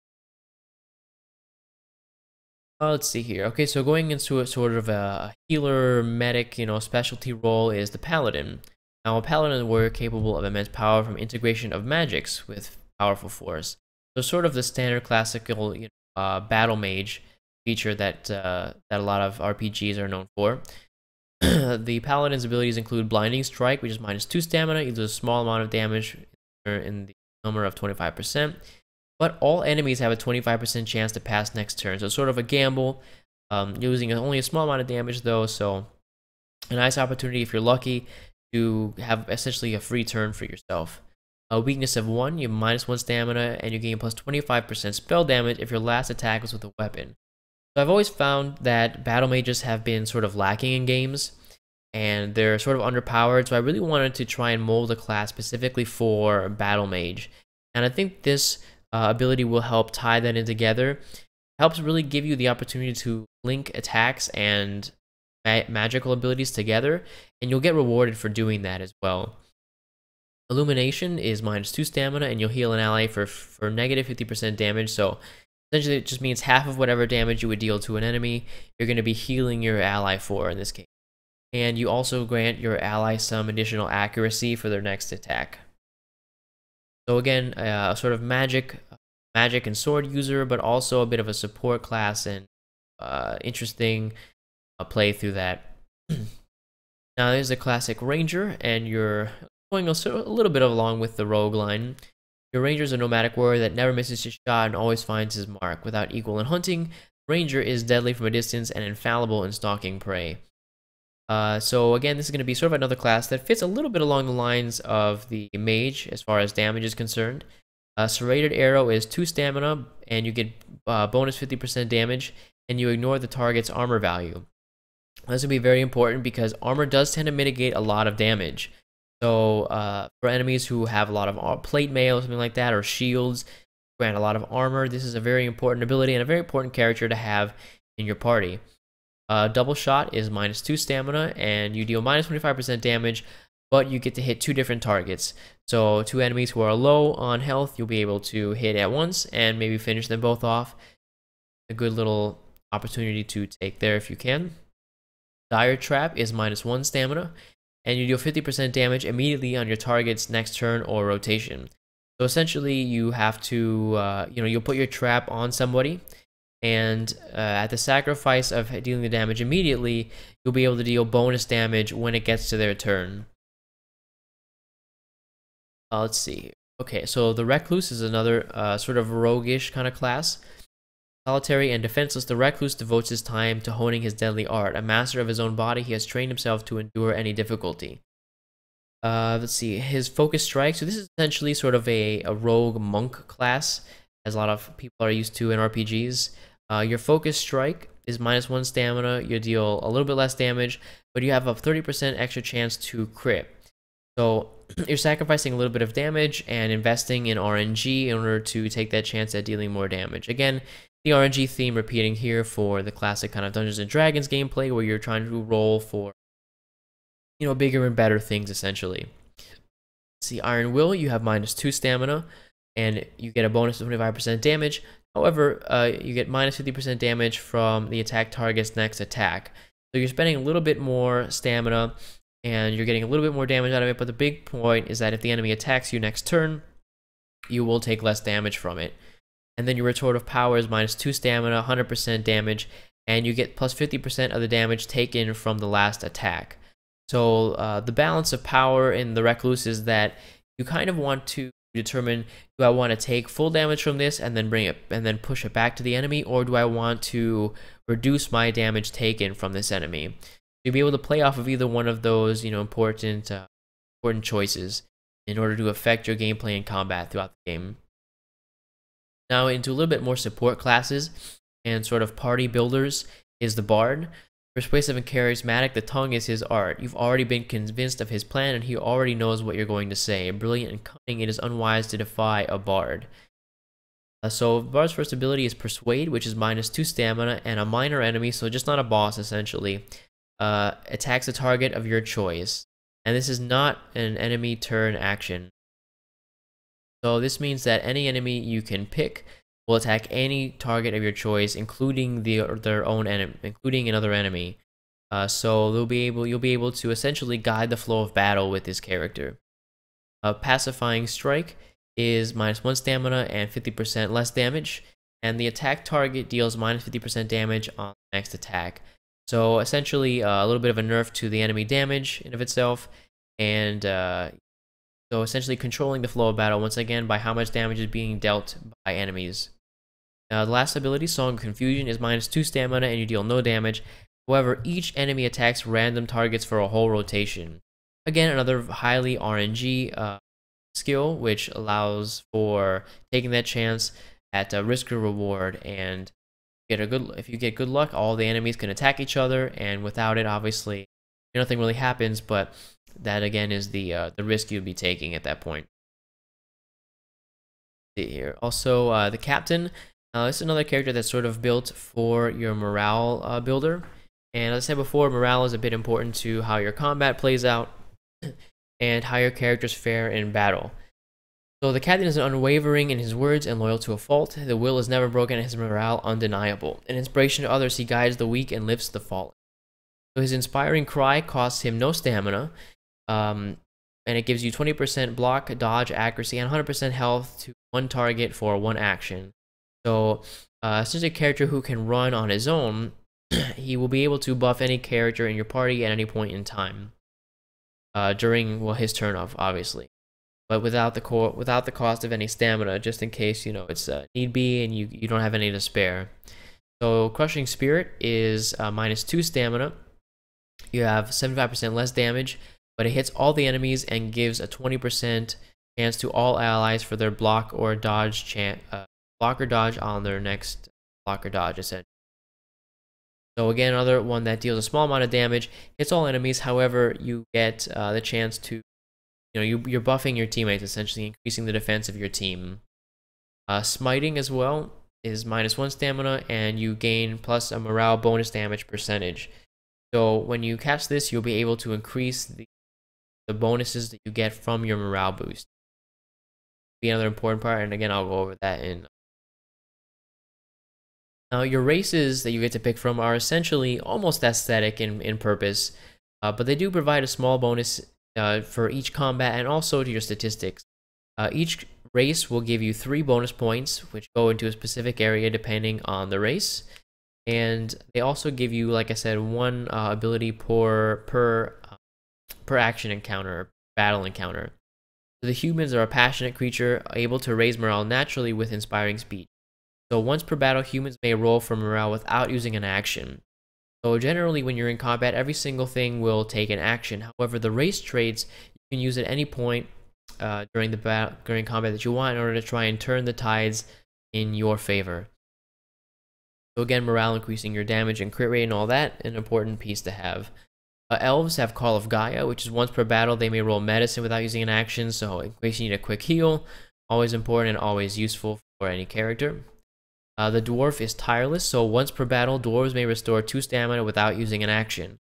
S1: Let's see here. Okay, so going into a sort of a healer, medic, specialty role is the Paladin. Now, a Paladin is a warrior capable of immense power from integration of magics with powerful force. So sort of the standard classical battle mage feature that a lot of RPGs are known for. The Paladin's abilities include Blinding Strike, which is -2 stamina. It does a small amount of damage in the number of 25%. But all enemies have a 25% chance to pass next turn. So it's sort of a gamble, using only a small amount of damage though. So a nice opportunity, if you're lucky, to have essentially a free turn for yourself. A weakness of 1, you have -1 stamina, and you gain plus 25% spell damage if your last attack was with a weapon. So I've always found that battle mages have been sort of lacking in games, and they're sort of underpowered. So I really wanted to try and mold a class specifically for battle mage. And I think this ability will help tie that in together. Helps really give you the opportunity to link attacks and magical abilities together, and you'll get rewarded for doing that as well. Illumination is -2 stamina, and you'll heal an ally for negative 50% damage. So essentially, it just means half of whatever damage you would deal to an enemy, you're going to be healing your ally for in this case. And you also grant your ally some additional accuracy for their next attack. So again, a sort of magic and sword user, but also a bit of a support class, and interesting play through that. Now there's a classic ranger, and you're going a little bit along with the rogue line. Your ranger is a nomadic warrior that never misses his shot and always finds his mark. Without equal in hunting, ranger is deadly from a distance and infallible in stalking prey. So again, this is going to be sort of another class that fits a little bit along the lines of the mage as far as damage is concerned. Serrated Arrow is 2 stamina, and you get bonus 50% damage, and you ignore the target's armor value. This will be very important because armor does tend to mitigate a lot of damage. So for enemies who have a lot of plate mail or something like that, or shields, grant a lot of armor, this is a very important ability and a very important character to have in your party. Double Shot is -2 stamina, and you deal -25% damage, but you get to hit 2 different targets. So 2 enemies who are low on health, you'll be able to hit at once and maybe finish them both off. A good little opportunity to take there if you can. Dire Trap is -1 stamina, and you deal 50% damage immediately on your target's next turn or rotation. So essentially, you have to, you'll put your trap on somebody, and at the sacrifice of dealing the damage immediately, you'll be able to deal bonus damage when it gets to their turn. Let's see here. Okay, so the Recluse is another sort of roguish kind of class. Solitary and defenseless, the Recluse devotes his time to honing his deadly art. A master of his own body, he has trained himself to endure any difficulty. Let's see, his Focus Strike. So this is essentially sort of a rogue monk class, as a lot of people are used to in RPGs. Your Focus Strike is -1 stamina. You deal a little bit less damage, but you have a 30% extra chance to crit. So you're sacrificing a little bit of damage and investing in RNG in order to take that chance at dealing more damage. Again, the RNG theme repeating here for the classic kind of Dungeons and Dragons gameplay, where you're trying to roll for, bigger and better things, essentially. See, Iron Will, you have -2 stamina, and you get a bonus of 25% damage. However, you get -50% damage from the attack target's next attack. So you're spending a little bit more stamina, and you're getting a little bit more damage out of it, but the big point is that if the enemy attacks you next turn, you will take less damage from it. And then your Retort of Power is -2 stamina, 100% damage, and you get plus 50% of the damage taken from the last attack. So the balance of power in the Recluse is that you kind of want to determine, do I want to take full damage from this and then push it back to the enemy, or do I want to reduce my damage taken from this enemy? You'll be able to play off of either one of those, important important choices in order to affect your gameplay and combat throughout the game. Now into a little bit more support classes and sort of party builders is the Bard. Persuasive and charismatic, the tongue is his art. You've already been convinced of his plan and he already knows what you're going to say. Brilliant and cunning, it is unwise to defy a Bard. So Bard's first ability is Persuade, which is -2 stamina, and a minor enemy, so just not a boss essentially, attacks a target of your choice. And this is not an enemy turn action. So this means that any enemy you can pick will attack any target of your choice, including their own enemy, including another enemy. So you'll be able to essentially guide the flow of battle with this character. Pacifying Strike is -1 stamina and 50% less damage, and the attack target deals -50% damage on the next attack. So essentially a little bit of a nerf to the enemy damage in of itself, and so essentially controlling the flow of battle once again by how much damage is being dealt by enemies. The last ability, Song of Confusion, is -2 stamina and you deal no damage. However, each enemy attacks random targets for a whole rotation. Again, another highly RNG skill, which allows for taking that chance at a risk or reward, and if you get good luck, all the enemies can attack each other, and without it, obviously, nothing really happens. But that again is the risk you'd be taking at that point. See here. Also, the Captain. This is another character that's sort of built for your morale builder, and as I said before, morale is a bit important to how your combat plays out and how your characters fare in battle. So the Captain is unwavering in his words and loyal to a fault. The will is never broken and his morale undeniable. An inspiration to others, he guides the weak and lifts the fallen. So his inspiring cry costs him no stamina, and it gives you 20% block, dodge, accuracy, and 100% health to one target for one action. So since a character who can run on his own, he will be able to buff any character in your party at any point in time. During his turn off, obviously, but without the cost of any stamina, just in case it's need be and you don't have any to spare. So Crushing Spirit is -2 stamina. You have 75% less damage, but it hits all the enemies and gives a 20% chance to all allies for their block or dodge on their next block or dodge, essentially. So again, another one that deals a small amount of damage, hits all enemies. However, you get the chance to, you're buffing your teammates, essentially increasing the defense of your team. Smiting as well is -1 stamina, and you gain plus a morale bonus damage percentage. So when you cast this, you'll be able to increase the bonuses that you get from your morale boost. Be another important part, and again, I'll go over that in. Now, your races that you get to pick from are essentially almost aesthetic in purpose, but they do provide a small bonus for each combat and also to your statistics. Each race will give you 3 bonus points, which go into a specific area depending on the race, and they also give you, like I said, 1 ability per action encounter, battle encounter. So the humans are a passionate creature, able to raise morale naturally with inspiring speech. So once per battle, humans may roll for morale without using an action. So generally, when you're in combat, every single thing will take an action. However, the race traits you can use at any point during combat that you want in order to try and turn the tides in your favor. So again, morale increasing your damage and crit rate and all that, an important piece to have. Elves have Call of Gaia, which is once per battle they may roll medicine without using an action. So in case you need a quick heal, always important and always useful for any character. The Dwarf is Tireless, so once per battle, dwarves may restore 2 stamina without using an action.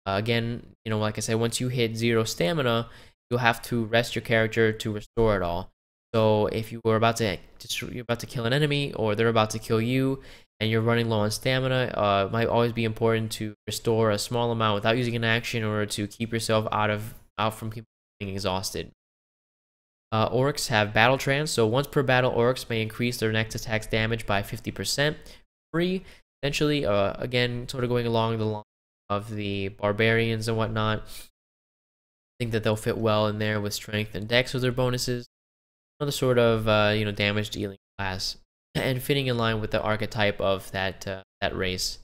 S1: Again, like I said, once you hit 0 stamina, you'll have to rest your character to restore it all. So if you're about to kill an enemy, or they're about to kill you, and you're running low on stamina, it might always be important to restore a small amount without using an action in order to keep yourself out from being exhausted. Orcs have Battle Trance, so once per battle, orcs may increase their next attack's damage by 50%. Free, essentially, again, sort of going along the line of the barbarians and whatnot. I think that they'll fit well in there with strength and dex with their bonuses. Another sort of damage dealing class, and fitting in line with the archetype of that race.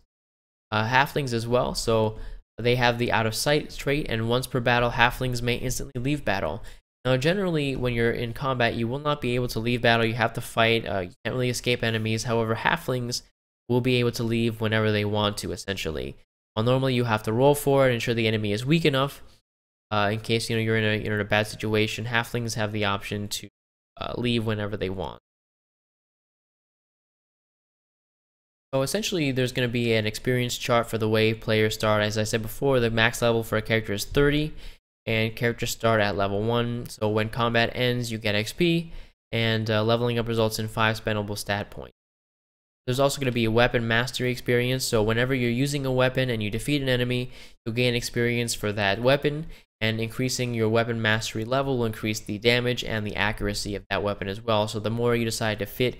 S1: Halflings as well, so they have the out of sight trait, and once per battle, halflings may instantly leave battle. Now, generally, when you're in combat, you will not be able to leave battle. You have to fight. You can't really escape enemies. However, halflings will be able to leave whenever they want to, essentially. While normally you have to roll for it, ensure the enemy is weak enough. In case you're in a bad situation, halflings have the option to leave whenever they want. So essentially, there's going to be an experience chart for the way players start. As I said before, the max level for a character is 30, and characters start at level 1. So when combat ends, you get XP, and leveling up results in 5 spendable stat points. There's also going to be a weapon mastery experience. So whenever you're using a weapon and you defeat an enemy, you'll gain experience for that weapon, and increasing your weapon mastery level will increase the damage and the accuracy of that weapon as well. So the more you decide to stick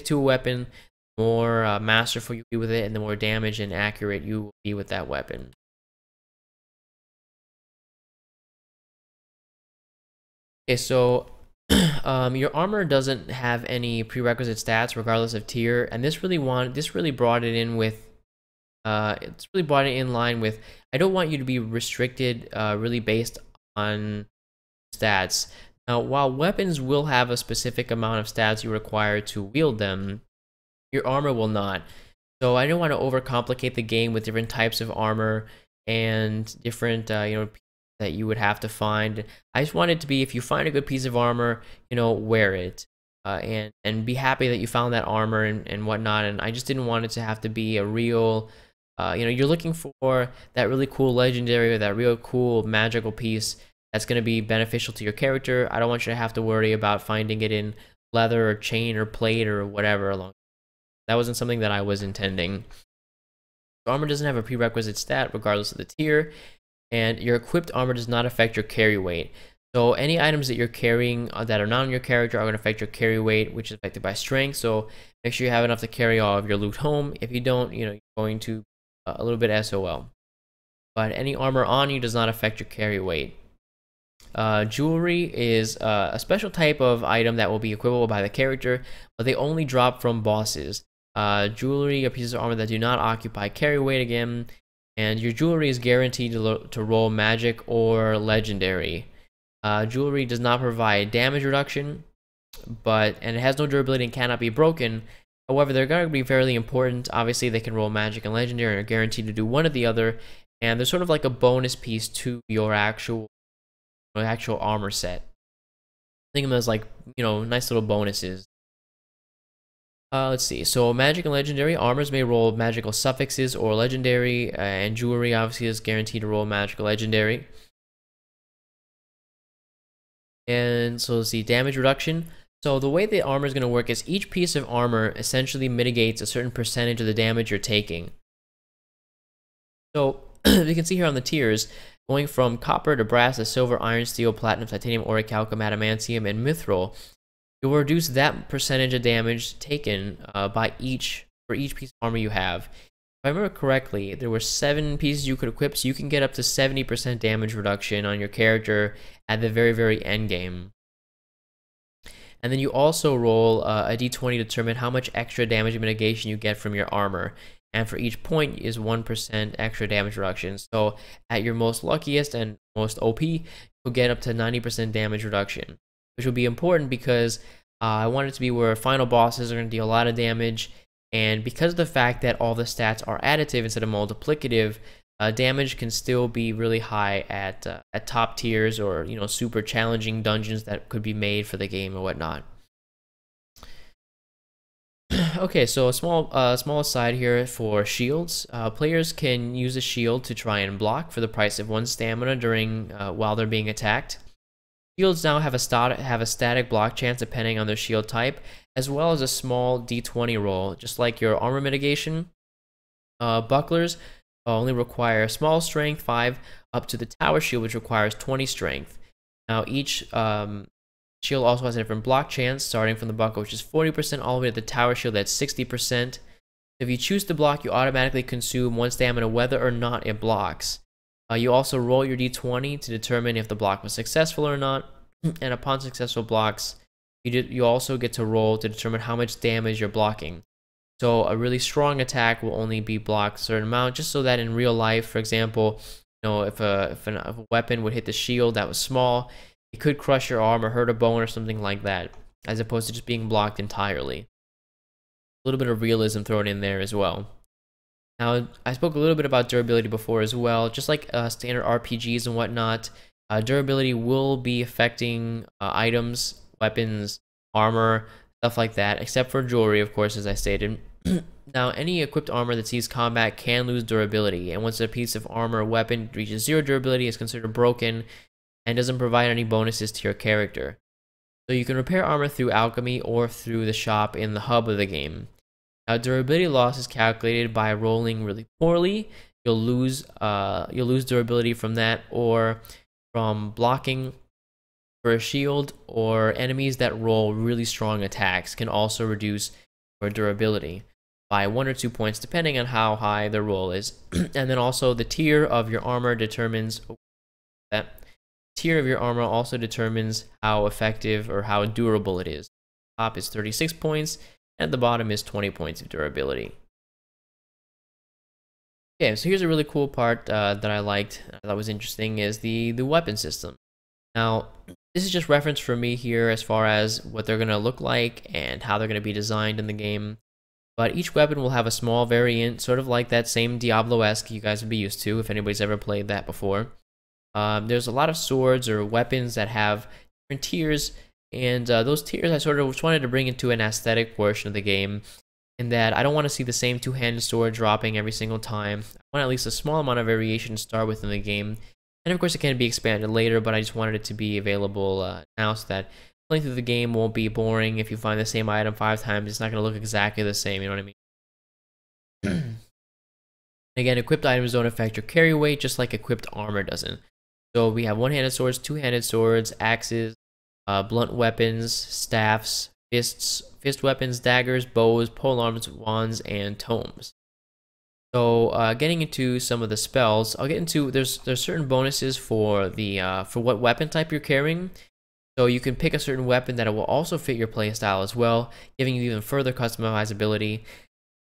S1: to a weapon, the more masterful you'll be with it, and the more damage and accurate you will be with that weapon. Okay, so your armor doesn't have any prerequisite stats regardless of tier, and this really brought it in with it's really brought it in line with, I don't want you to be restricted really based on stats. Now, while weapons will have a specific amount of stats you require to wield them, your armor will not. So I don't want to overcomplicate the game with different types of armor and different that you would have to find. I just want it to be, if you find a good piece of armor, wear it and be happy that you found that armor and whatnot. And I just didn't want it to have to be a real you're looking for that really cool legendary or that real cool magical piece that's going to be beneficial to your character. I don't want you to have to worry about finding it in leather or chain or plate or whatever along. That wasn't something that I was intending. Armor doesn't have a prerequisite stat regardless of the tier, and your equipped armor does not affect your carry weight. So any items that you're carrying that are not on your character are going to affect your carry weight, which is affected by strength. So make sure you have enough to carry all of your loot home. If you don't, you're going to a little bit SOL. But any armor on you does not affect your carry weight. Jewelry is a special type of item that will be equipable by the character, but they only drop from bosses. Jewelry are pieces of armor that do not occupy carry weight again, and your jewelry is guaranteed to roll magic or legendary. Jewelry does not provide damage reduction, and it has no durability and cannot be broken. However, they're going to be fairly important. Obviously, they can roll magic and legendary and are guaranteed to do one or the other, and they're sort of like a bonus piece to your actual armor set. Think of them as like, nice little bonuses. Let's see. So magic and legendary armors may roll magical suffixes or legendary, and jewelry obviously is guaranteed to roll magical legendary. And so let's see, damage reduction. So the way the armor is going to work is each piece of armor essentially mitigates a certain percentage of the damage you're taking. So you can see here on the tiers, going from copper to brass to silver, iron, steel, platinum, titanium, orichalcum, adamantium, and mithril, you'll reduce that percentage of damage taken for each piece of armor you have. If I remember correctly, there were 7 pieces you could equip, so you can get up to 70% damage reduction on your character at the very, very end game. And then you also roll a d20 to determine how much extra damage mitigation you get from your armor. And for each point is 1% extra damage reduction. So at your most luckiest and most OP, you'll get up to 90% damage reduction, which will be important because I want it to be where final bosses are going to deal a lot of damage. And because of the fact that all the stats are additive instead of multiplicative, damage can still be really high at top tiers or super challenging dungeons that could be made for the game or whatnot. Okay, so a small aside here for shields. Players can use a shield to try and block for the price of 1 stamina during while they're being attacked. Shields now have a static block chance depending on their shield type, as well as a small d20 roll, just like your armor mitigation. Bucklers only require small strength 5 up to the tower shield, which requires 20 strength. Now each shield also has a different block chance, starting from the buckler, which is 40%, all the way to the tower shield, that's 60%. If you choose to block, you automatically consume 1 stamina whether or not it blocks. You also roll your d20 to determine if the block was successful or not, and upon successful blocks, you also get to roll to determine how much damage you're blocking. So a really strong attack will only be blocked a certain amount, just so that in real life, for example, if a weapon would hit the shield that was small, it could crush your arm or hurt a bone or something like that, as opposed to just being blocked entirely. A little bit of realism thrown in there as well. Now, I spoke a little bit about durability before as well. Just like standard RPGs and whatnot, durability will be affecting items, weapons, armor, stuff like that, except for jewelry, of course, as I stated. Now, any equipped armor that sees combat can lose durability, and once a piece of armor or weapon reaches 0 durability, it's considered broken and doesn't provide any bonuses to your character. So you can repair armor through alchemy or through the shop in the hub of the game. Now, durability loss is calculated by rolling really poorly. You'll lose durability from that, or from blocking for a shield, or enemies that roll really strong attacks can also reduce your durability by 1 or 2 points, depending on how high the roll is. And then also the tier of your armor determines that. Tier of your armor also determines how effective or how durable it is. Top is 36 points, and the bottom is 20 points of durability. Okay, so here's a really cool part that I liked, that was interesting, is the weapon system. Now, this is just reference for me here as far as what they're going to look like and how they're going to be designed in the game. But each weapon will have a small variant, sort of like that same Diablo-esque you guys would be used to if anybody's ever played that before. There's a lot of swords or weapons that have different tiers, and those tiers I sort of just wanted to bring into an aesthetic portion of the game, in that I don't want to see the same two-handed sword dropping every single time. I want at least a small amount of variation to start with in the game, and of course it can be expanded later, but I just wanted it to be available now, so that playing through the game won't be boring. If you find the same item 5 times, it's not going to look exactly the same, you know what I mean? Again, equipped items don't affect your carry weight, just like equipped armor doesn't. So we have one-handed swords, two-handed swords, axes, blunt weapons, staffs, fist weapons, daggers, bows, polearms, wands, and tomes. So getting into some of the spells, I'll get into, there's certain bonuses for the for what weapon type you're carrying. So you can pick a certain weapon that will also fit your playstyle as well, giving you even further customizability.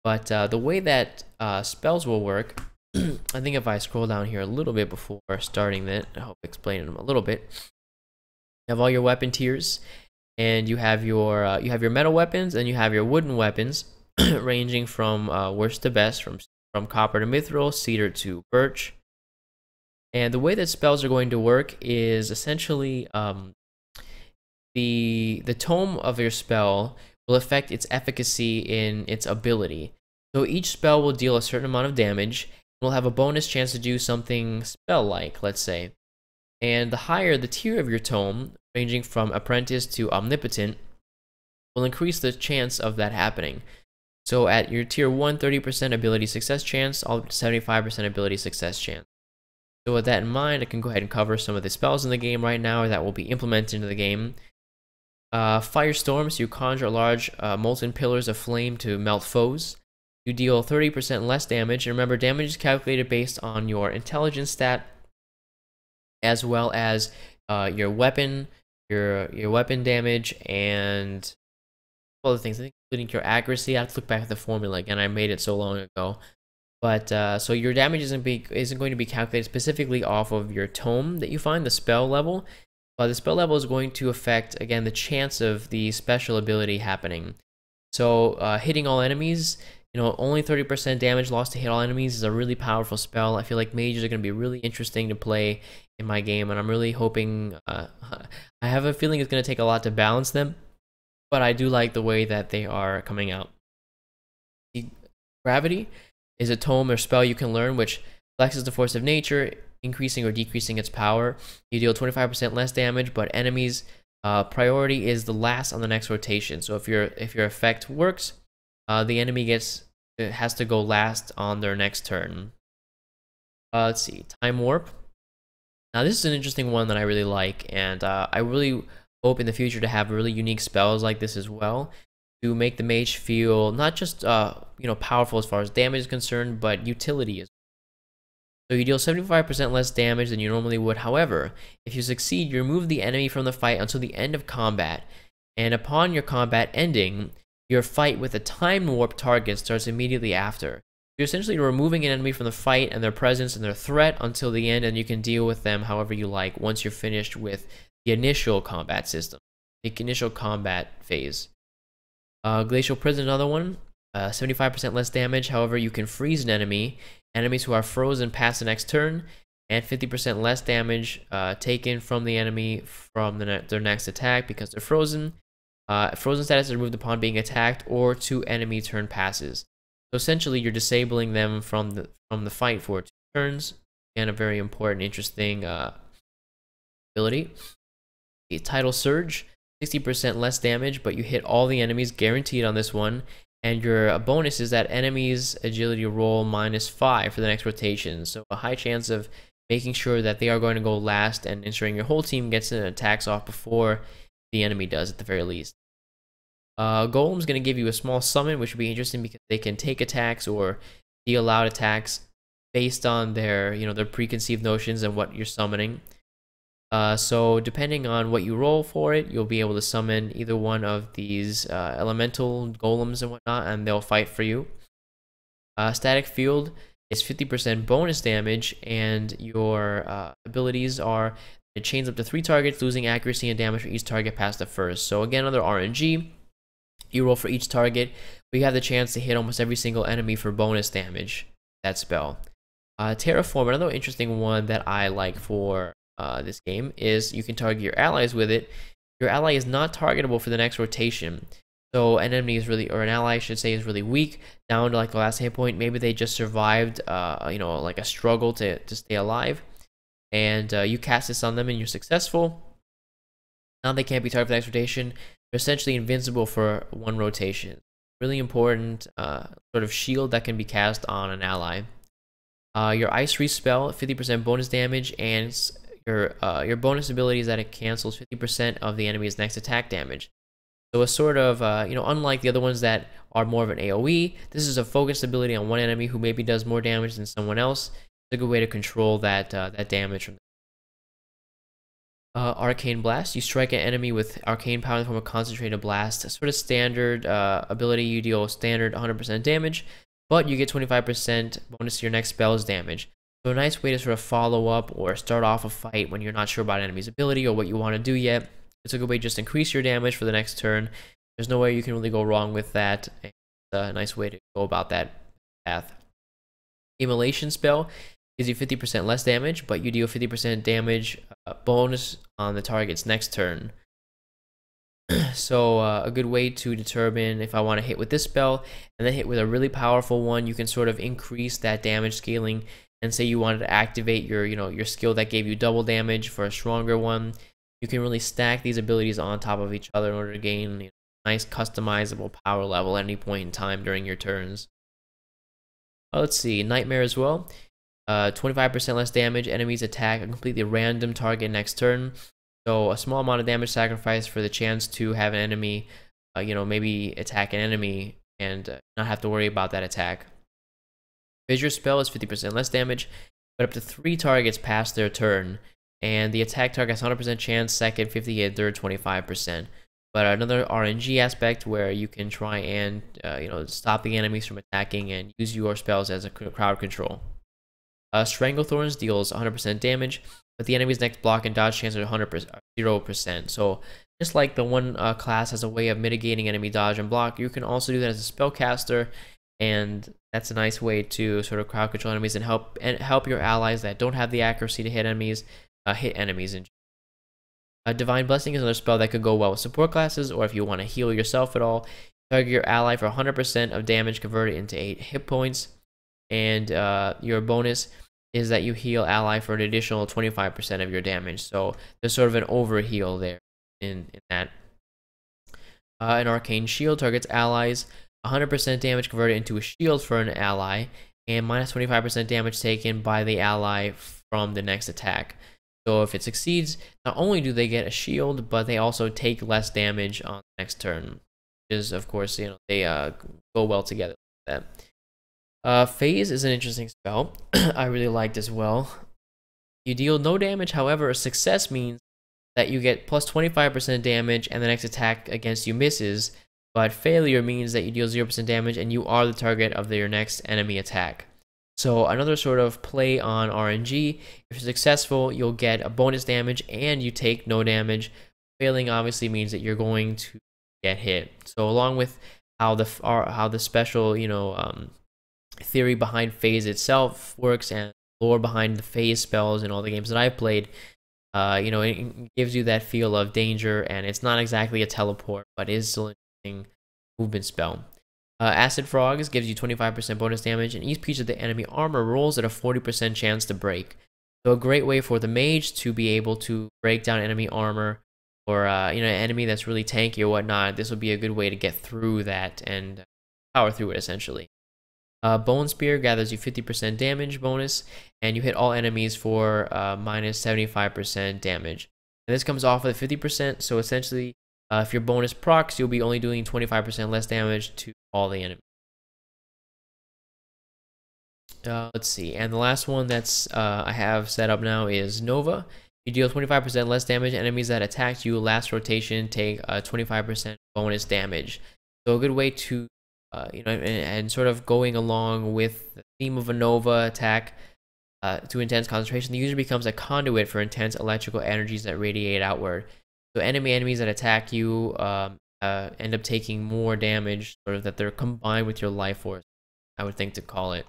S1: But the way that spells will work, I think if I scroll down here a little bit before starting that, I hope explaining them a little bit. You have all your weapon tiers, and you have your metal weapons, and you have your wooden weapons, ranging from worst to best, from copper to mithril, cedar to birch. And the way that spells are going to work is essentially the tome of your spell will affect its efficacy in its ability. So each spell will deal a certain amount of damage, and will have a bonus chance to do something spell-like, let's say. And the higher the tier of your tome, ranging from apprentice to omnipotent, will increase the chance of that happening. So at your tier 1, 30% ability success chance, all up to 75% ability success chance. So with that in mind, I can go ahead and cover some of the spells in the game right now that will be implemented into the game. Firestorm, so you conjure large molten pillars of flame to melt foes. You deal 30% less damage, and remember, damage is calculated based on your intelligence stat, as well as your weapon, your weapon damage, and other things, I think, including your accuracy. I have to look back at the formula again. I made it so long ago. But so your damage isn't going to be calculated specifically off of your tome that you find, the spell level. The spell level is going to affect, again, the chance of the special ability happening. So hitting all enemies, only 30% damage lost to hit all enemies is a really powerful spell. I feel like mages are going to be really interesting to play in my game, and I'm really hoping, I have a feeling it's going to take a lot to balance them, but I do like the way that they are coming out. Gravity is a tome or spell you can learn which flexes the force of nature, increasing or decreasing its power. You deal 25% less damage, but enemies' priority is the last on the next rotation. So if your effect works, the enemy has to go last on their next turn. Let's see, Time Warp. Now this is an interesting one that I really like, and I really hope in the future to have really unique spells like this as well, to make the mage feel not just powerful as far as damage is concerned, but utility as well. So you deal 75% less damage than you normally would. However, if you succeed, you remove the enemy from the fight until the end of combat. And upon your combat ending, your fight with a time warp target starts immediately after. You're essentially removing an enemy from the fight and their presence and their threat until the end, and you can deal with them however you like once you're finished with the initial combat system, the initial combat phase. Glacial Prison, another one, 75% less damage. However, you can freeze an enemy. Enemies who are frozen pass the next turn, and 50% less damage taken from the enemy from their next attack because they're frozen. Frozen status is removed upon being attacked or 2 enemy turn passes. So essentially, you're disabling them from the fight for 2 turns. Again, a very important, interesting ability. The Tidal Surge, 60% less damage, but you hit all the enemies guaranteed on this one. And your bonus is that enemies agility roll -5 for the next rotation. So a high chance of making sure that they are going to go last and ensuring your whole team gets their attacks off before the enemy does at the very least. Golem's going to give you a small summon, which would be interesting because they can take attacks or deal out attacks based on their preconceived notions and what you're summoning. So depending on what you roll for it, you'll be able to summon either one of these elemental golems and whatnot, and they'll fight for you. Static Field is 50% bonus damage, and your abilities are it chains up to 3 targets, losing accuracy and damage for each target past the first. So again, another RNG. You roll for each target, but you have the chance to hit almost every single enemy for bonus damage. That spell. Terraform, another interesting one that I like for this game is you can target your allies with it. Your ally is not targetable for the next rotation. So an enemy is really, or an ally I should say, is really weak, down to like the last hit point. Maybe they just survived, like a struggle to stay alive, and you cast this on them and you're successful. Now they can't be targeted for the next rotation. They're essentially invincible for 1 rotation. Really important sort of shield that can be cast on an ally. Your Ice Freeze spell, 50% bonus damage, and your bonus ability is that it cancels 50% of the enemy's next attack damage. So a sort of, unlike the other ones that are more of an AoE, this is a focused ability on one enemy who maybe does more damage than someone else. It's a good way to control that damage from Arcane Blast. You strike an enemy with arcane power in the form of concentrated blast. A sort of standard ability. You deal standard 100% damage, but you get 25% bonus to your next spell's damage. So a nice way to sort of follow up or start off a fight when you're not sure about an enemy's ability or what you want to do yet. It's a good way to just increase your damage for the next turn. There's no way you can really go wrong with that. It's a nice way to go about that path. Immolation spell gives you 50% less damage, but you deal 50% damage bonus on the target's next turn. So a good way to determine if I want to hit with this spell and then hit with a really powerful one, you can sort of increase that damage scaling. And say you wanted to activate your skill that gave you double damage for a stronger one, you can really stack these abilities on top of each other in order to gain nice customizable power level at any point in time during your turns. Let's see, Nightmare as well. 25% less damage. Enemies attack a completely random target next turn. So a small amount of damage sacrificed for the chance to have an enemy, maybe attack an enemy and not have to worry about that attack. Fissure spell is 50% less damage, but up to 3 targets past their turn. And the attack target has 100% chance, second 50, and third 25%. But another RNG aspect where you can try and stop the enemies from attacking and use your spells as a crowd control. Stranglethorns deals 100% damage, but the enemy's next block and dodge chance are 0%. So just like the one class has a way of mitigating enemy dodge and block, you can also do that as a spellcaster, and that's a nice way to sort of crowd control enemies and help your allies that don't have the accuracy to hit enemies hit enemies. Divine Blessing is another spell that could go well with support classes, or if you want to heal yourself at all. Target your ally for 100% of damage converted into 8 hit points, and your bonus is that you heal ally for an additional 25% of your damage. So there's sort of an overheal there in that. An Arcane Shield targets allies 100% damage converted into a shield for an ally, and minus 25% damage taken by the ally from the next attack. So if it succeeds, not only do they get a shield, but they also take less damage on the next turn, which is, of course, they go well together like that. Phase is an interesting spell. I really liked as well. You deal no damage, however, a success means that you get plus 25% damage and the next attack against you misses. but failure means that you deal 0% damage and you are the target of your next enemy attack. So another sort of play on RNG. If you're successful, you'll get a bonus damage and you take no damage. Failing obviously means that you're going to get hit. So along with how the special theory behind phase itself works and lore behind the phase spells in all the games that I've played, it gives you that feel of danger, and it's not exactly a teleport, but it is still an interesting movement spell. Acid Frogs gives you 25% bonus damage, and each piece of the enemy armor rolls at a 40% chance to break. So a great way for the mage to be able to break down enemy armor, or an enemy that's really tanky or whatnot. This will be a good way to get through that and power through it essentially. Bone Spear gathers you 50% damage bonus, and you hit all enemies for minus 75% damage. And this comes off of the 50%, so essentially, if your bonus procs, you'll be only doing 25% less damage to all the enemies. Let's see, and the last one that's I have set up now is Nova. You deal 25% less damage. Enemies that attacked you last rotation take 25% bonus damage. So a good way to and sort of going along with the theme of a Nova attack to intense concentration, the user becomes a conduit for intense electrical energies that radiate outward. So enemies that attack you end up taking more damage, sort of that they're combined with your life force, I would think to call it.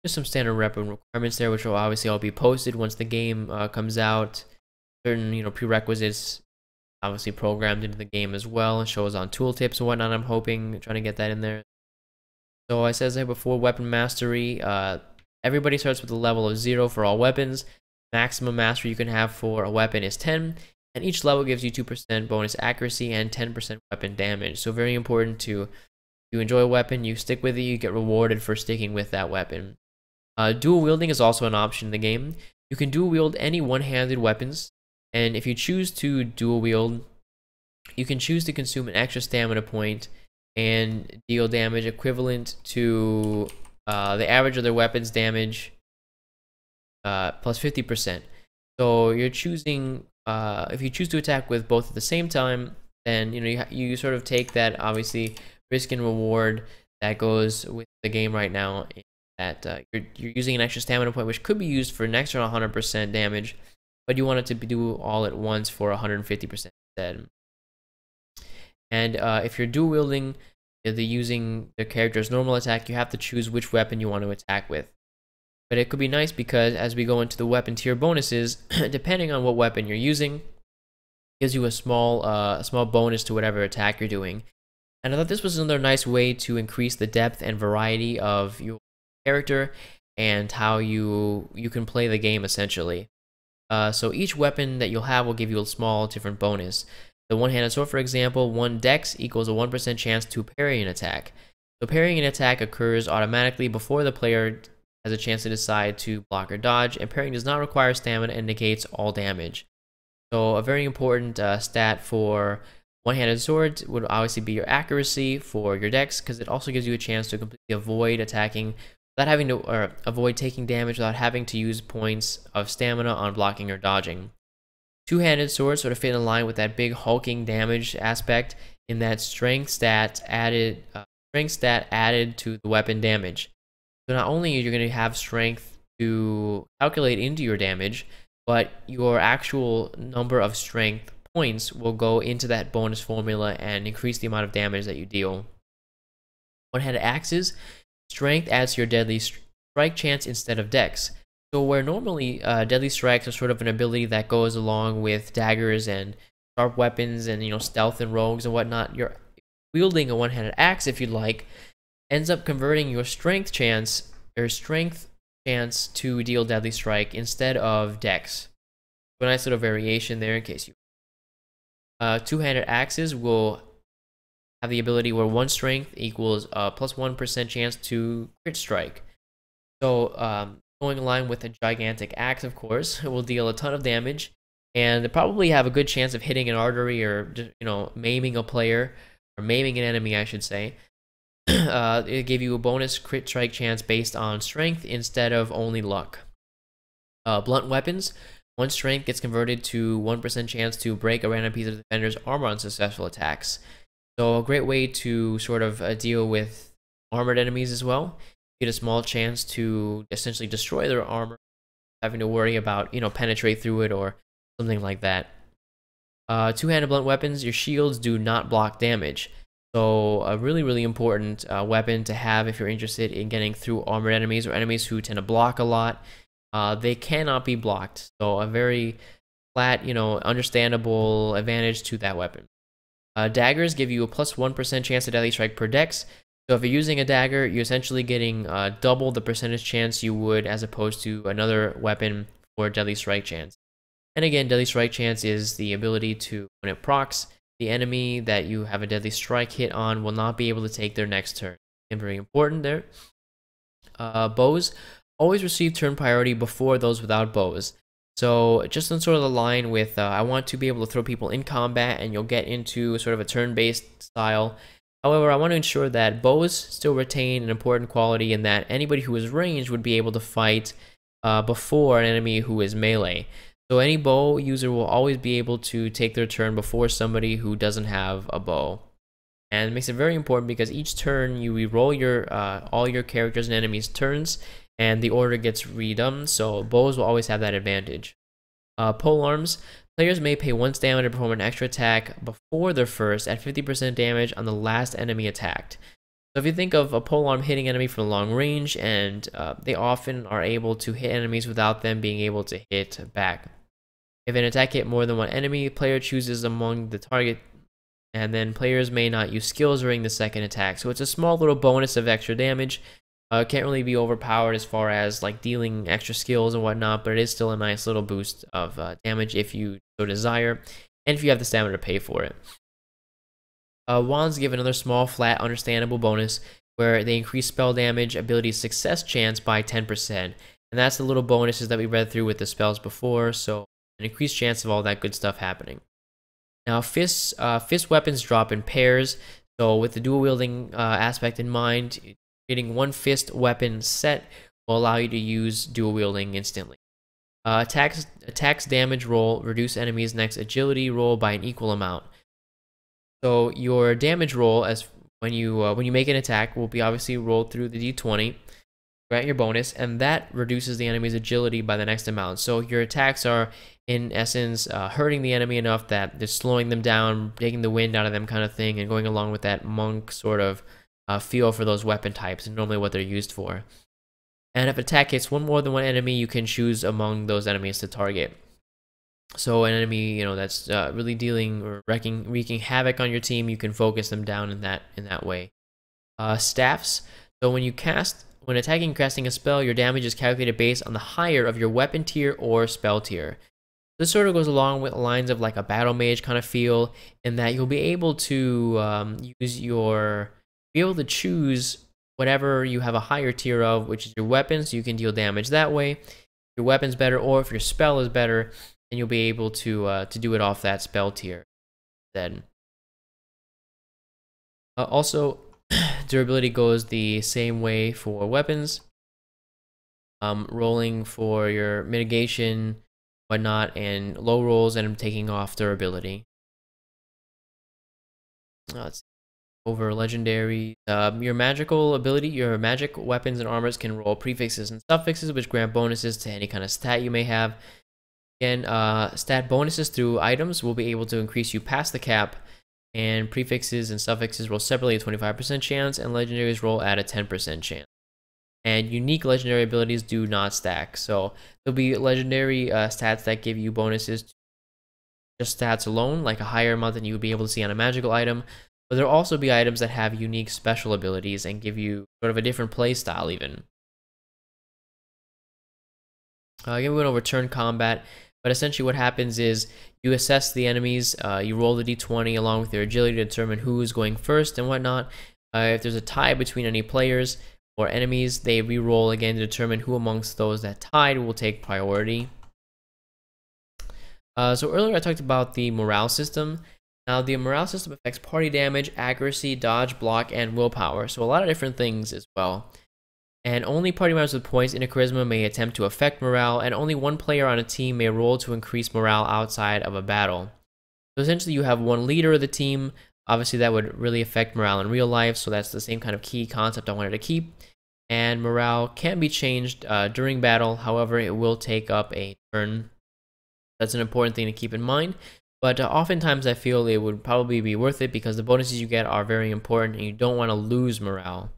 S1: Just some standard weapon requirements there, which will obviously all be posted once the game comes out. Certain prerequisites obviously programmed into the game as well. It shows on tooltips and whatnot. I'm trying to get that in there. So I said there before, weapon mastery. Everybody starts with a level of 0 for all weapons. Maximum mastery you can have for a weapon is 10, and each level gives you 2% bonus accuracy and 10% weapon damage. So very important if you enjoy a weapon, you stick with it, you get rewarded for sticking with that weapon. Dual wielding is also an option in the game. You can dual wield any one-handed weapons, and if you choose to dual wield, you can choose to consume an extra stamina point and deal damage equivalent to the average of their weapons damage plus 50%. So you're choosing, if you choose to attack with both at the same time, then you sort of take that obviously risk and reward that goes with the game right now. That you're using an extra stamina point, which could be used for an extra 100% damage, but you want it to do all at once for 150% instead. And if you're dual wielding, using the character's normal attack, you have to choose which weapon you want to attack with. But it could be nice because as we go into the weapon tier bonuses, depending on what weapon you're using, gives you a small bonus to whatever attack you're doing. And I thought this was another nice way to increase the depth and variety of your character and how you can play the game essentially. So each weapon that you'll have will give you a small different bonus. The one-handed sword, for example, 1 dex equals a 1% chance to parry an attack. So parrying an attack occurs automatically before the player has a chance to decide to block or dodge, and parrying does not require stamina and negates all damage. So a very important stat for one-handed sword would obviously be your accuracy for your dex, because it also gives you a chance to completely avoid attacking without having to, or avoid taking damage without having to use points of stamina on blocking or dodging. Two-handed swords sort of fit in line with that big hulking damage aspect in that strength stat added to the weapon damage. So not only are you going to have strength to calculate into your damage, but your actual number of strength points will go into that bonus formula and increase the amount of damage that you deal. One-handed axes, strength adds to your deadly strike chance instead of dex. So where normally deadly strikes are sort of an ability that goes along with daggers and sharp weapons and stealth and rogues and whatnot, you're wielding a one-handed axe, if you'd like, ends up converting your strength chance to deal deadly strike instead of dex. So a nice little variation there in case you. Two-handed axes will have the ability where 1 strength equals a plus 1% chance to crit strike. So going in line with a gigantic axe, of course, it will deal a ton of damage, and probably have a good chance of hitting an artery or just, maiming a player, or maiming an enemy, I should say. It gave you a bonus crit strike chance based on strength instead of only luck. Blunt weapons 1 strength gets converted to 1% chance to break a random piece of the defender's armor on successful attacks. So a great way to sort of deal with armored enemies as well. Get a small chance to essentially destroy their armor, having to worry about, penetrate through it or something like that. Two-handed blunt weapons, your shields do not block damage. So a really, really important weapon to have if you're interested in getting through armored enemies or enemies who tend to block a lot. They cannot be blocked. So a very flat, understandable advantage to that weapon. Daggers give you a plus 1% chance to deadly strike per dex. So if you're using a dagger, you're essentially getting double the percentage chance you would as opposed to another weapon for deadly strike chance. And again, deadly strike chance is the ability to, when it procs, the enemy that you have a deadly strike hit on will not be able to take their next turn. And very important there. Bows always receive turn priority before those without bows. So just on sort of the line with I want to be able to throw people in combat and you'll get into sort of a turn-based style. However, I want to ensure that bows still retain an important quality in that anybody who is ranged would be able to fight before an enemy who is melee. So any bow user will always be able to take their turn before somebody who doesn't have a bow. And it makes it very important because each turn you re-roll your all your characters and enemies' turns, and the order gets redone. So bows will always have that advantage. Pole arms. Players may pay 1 stamina to perform an extra attack before their first at 50% damage on the last enemy attacked. So if you think of a polearm hitting enemy from long range, and they often are able to hit enemies without them being able to hit back. If an attack hit more than one enemy, player chooses among the target, and then players may not use skills during the second attack. So it's a small little bonus of extra damage. Can't really be overpowered as far as like dealing extra skills and whatnot, but it is still a nice little boost of damage if you so desire, and if you have the stamina to pay for it. Wands give another small, flat, understandable bonus where they increase spell damage, ability success chance by 10%. And that's the little bonuses that we read through with the spells before, so an increased chance of all that good stuff happening. Now, fist weapons drop in pairs, so with the dual wielding aspect in mind, getting 1 fist weapon set will allow you to use dual wielding instantly. Attacks damage roll reduce enemies' next agility roll by an equal amount. So your damage roll, as when you make an attack, will be obviously rolled through the d20, grant your bonus, and that reduces the enemy's agility by the next amount. So your attacks are, in essence, hurting the enemy enough that they're slowing them down, taking the wind out of them kind of thing, and going along with that monk sort of feel for those weapon types and normally what they're used for. And if attack hits more than one enemy, you can choose among those enemies to target. So an enemy, that's really dealing or wreaking havoc on your team, you can focus them down in that way. Staffs. So when attacking and casting a spell, your damage is calculated based on the higher of your weapon tier or spell tier. This sort of goes along with lines of like a battle mage kind of feel, in that you'll be able to be able to choose whatever you have a higher tier of, which is your weapon, so you can deal damage that way. If your weapon's better, or if your spell is better, then you'll be able to do it off that spell tier then. Also, durability goes the same way for weapons. Rolling for your mitigation, whatnot, and low rolls, and taking off durability. Let's see. Over legendary, your magical ability, your magic weapons and armors can roll prefixes and suffixes, which grant bonuses to any kind of stat you may have. Again, stat bonuses through items will be able to increase you past the cap, and prefixes and suffixes roll separately at 25% chance, and legendaries roll at a 10% chance. And unique legendary abilities do not stack, so there'll be legendary stats that give you bonuses to just stats alone, like a higher amount than you would be able to see on a magical item. But there'll also be items that have unique special abilities and give you sort of a different play style even. Again, we went over turn combat, but essentially what happens is you assess the enemies, you roll the d20 along with their agility to determine who is going first and whatnot. If there's a tie between any players or enemies, they re-roll again to determine who amongst those that tied will take priority. So earlier I talked about the morale system. Now, the morale system affects party damage, accuracy, dodge, block, and willpower, so a lot of different things as well. And only party members with points in a charisma may attempt to affect morale, and only one player on a team may roll to increase morale outside of a battle. So essentially you have one leader of the team. Obviously that would really affect morale in real life, so that's the same kind of key concept I wanted to keep. And morale can be changed during battle, however it will take up a turn. That's an important thing to keep in mind. But oftentimes I feel it would probably be worth it because the bonuses you get are very important and you don't want to lose morale.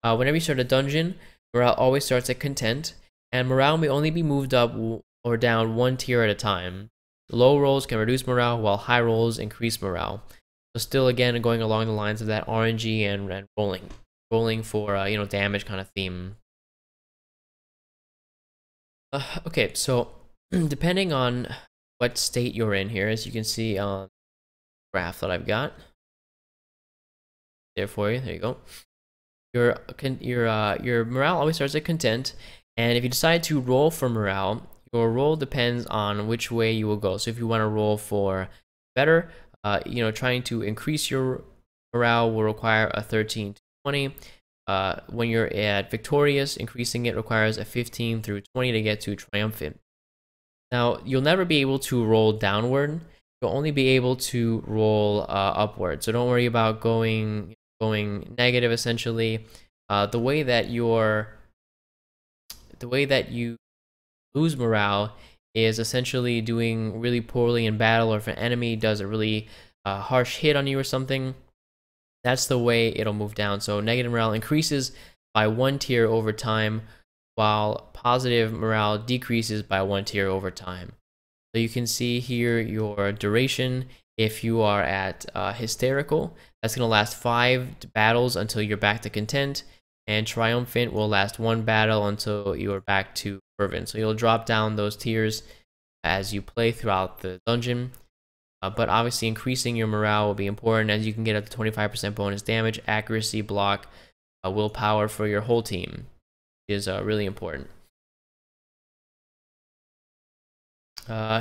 S1: Whenever you start a dungeon, morale always starts at content, and morale may only be moved up or down one tier at a time. Low rolls can reduce morale, while high rolls increase morale. So still, again, going along the lines of that RNG and rolling for damage kind of theme. Okay, so depending on what state you're in here, as you can see on the graph that I've got there for you. There you go. Your morale always starts at content, and if you decide to roll for morale, your roll depends on which way you will go. So if you want to roll for better, trying to increase your morale will require a 13 to 20. When you're at victorious, increasing it requires a 15 through 20 to get to triumphant. Now, you'll never be able to roll downward. You'll only be able to roll upward. So don't worry about going negative. Essentially, the way that you lose morale is essentially doing really poorly in battle, or if an enemy does a really harsh hit on you or something. That's the way it'll move down. So negative morale increases by one tier over time, while positive morale decreases by one tier over time. So you can see here your duration. If you are at hysterical, that's going to last 5 battles until you're back to content, and triumphant will last 1 battle until you are back to fervent. So you'll drop down those tiers as you play throughout the dungeon. But obviously increasing your morale will be important, as you can get up to 25% bonus damage, accuracy, block, willpower for your whole team is really important.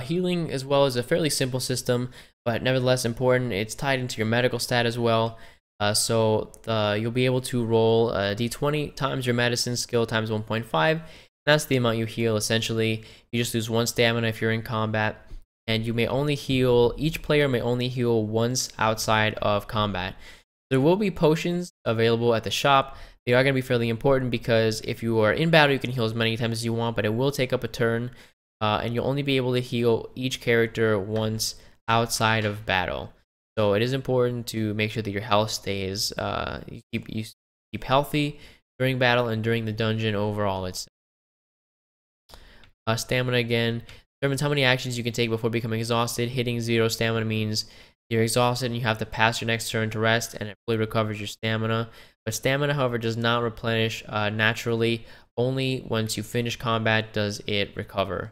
S1: Healing as well is a fairly simple system, but nevertheless important. It's tied into your medical stat as well. You'll be able to roll d20 times your medicine skill times 1.5. That's the amount you heal essentially. You just lose 1 stamina if you're in combat, and you may only heal, each player may only heal once outside of combat. There will be potions available at the shop. They are going to be fairly important because if you are in battle, you can heal as many times as you want, but it will take up a turn. And you'll only be able to heal each character once outside of battle. So it is important to make sure that your health stays, you keep healthy during battle and during the dungeon overall. It's stamina again. Determines how many actions you can take before becoming exhausted. Hitting 0 stamina means you're exhausted and you have to pass your next turn to rest, and it fully recovers your stamina. But stamina, however, does not replenish naturally. Only once you finish combat does it recover.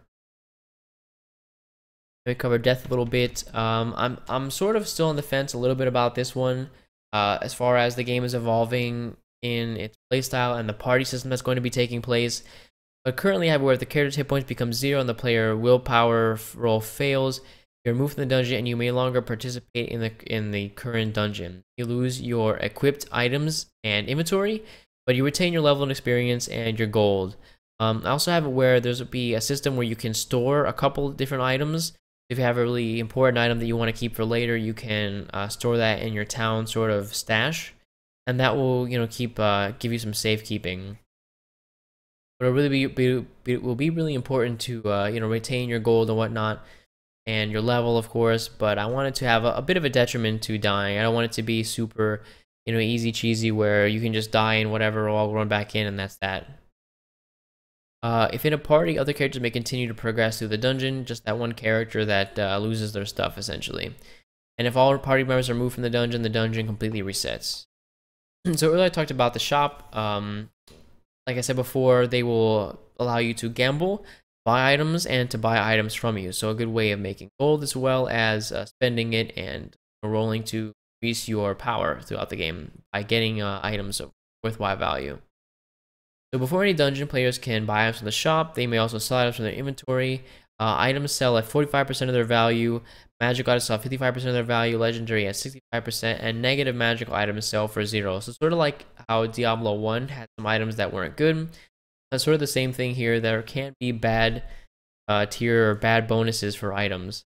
S1: We cover death a little bit. I'm sort of still on the fence a little bit about this one, as far as the game is evolving in its playstyle and the party system that's going to be taking place. But currently, I have where the character's hit points become 0 and the player willpower roll fails, you're removed from the dungeon and you may longer participate in the current dungeon. You lose your equipped items and inventory, but you retain your level and experience and your gold. I also have it where there's be a system where you can store a couple different items. If you have a really important item that you want to keep for later, you can store that in your town sort of stash, and that will give you some safekeeping. But it will be really important to retain your gold and whatnot, and your level, of course. But I want it to have a bit of a detriment to dying. I don't want it to be super easy cheesy where you can just die and whatever, or I'll run back in and that's that. If in a party, other characters may continue to progress through the dungeon, just that one character that loses their stuff, essentially. And if all party members are moved from the dungeon completely resets. So earlier I talked about the shop. Like I said before, they will allow you to gamble, buy items, and to buy items from you. So a good way of making gold, as well as spending it and rolling to increase your power throughout the game by getting items of worthwhile value. So before any dungeon, players can buy items from the shop. They may also sell items from their inventory. Items sell at 45% of their value. Magical items sell at 55% of their value. Legendary at 65%. And negative magical items sell for 0. So sort of like how Diablo 1 had some items that weren't good. That's sort of the same thing here. There can be bad tier or bad bonuses for items.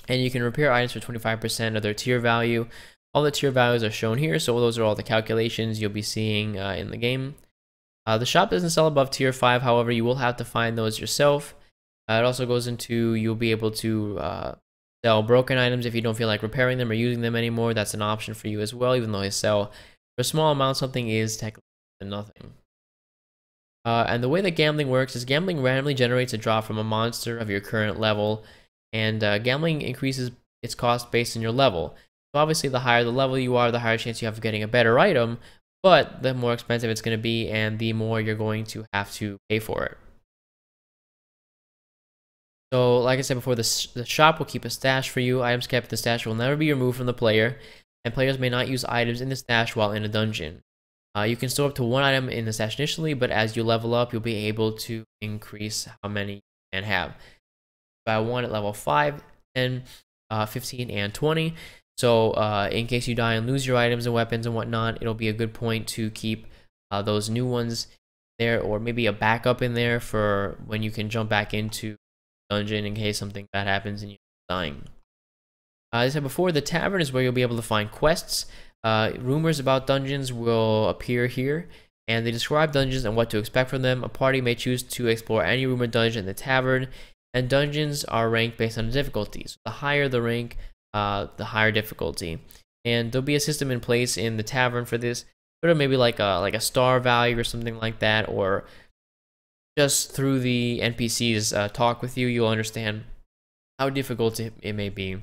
S1: And you can repair items for 25% of their tier value. All the tier values are shown here. So those are all the calculations you'll be seeing in the game. The shop doesn't sell above tier 5, however, you will have to find those yourself. It also goes into you'll be able to sell broken items if you don't feel like repairing them or using them anymore. That's an option for you as well, even though they sell for a small amount, something is technically nothing. And the way that gambling works is gambling randomly generates a drop from a monster of your current level, and gambling increases its cost based on your level. So obviously, the higher the level you are, the higher chance you have of getting a better item, but the more expensive it's going to be and the more you're going to have to pay for it. So like I said before, the shop will keep a stash for you. Items kept in the stash will never be removed from the player, and players may not use items in the stash while in a dungeon. You can store up to 1 item in the stash initially, but as you level up, you'll be able to increase how many you can have. By 1 at level 5, 10, 15, and 20. So in case you die and lose your items and weapons and whatnot, it'll be a good point to keep those new ones there, or maybe a backup in there for when you can jump back into dungeon in case something bad happens and you're dying. As I said before, the tavern is where you'll be able to find quests. Rumors about dungeons will appear here, and they describe dungeons and what to expect from them. A party may choose to explore any rumored dungeon in the tavern, and dungeons are ranked based on difficulties. So the higher the rank, the higher difficulty. And there'll be a system in place in the tavern for this, sort of maybe like a star value or something like that, or just through the NPCs talk with you, you'll understand how difficult it may be.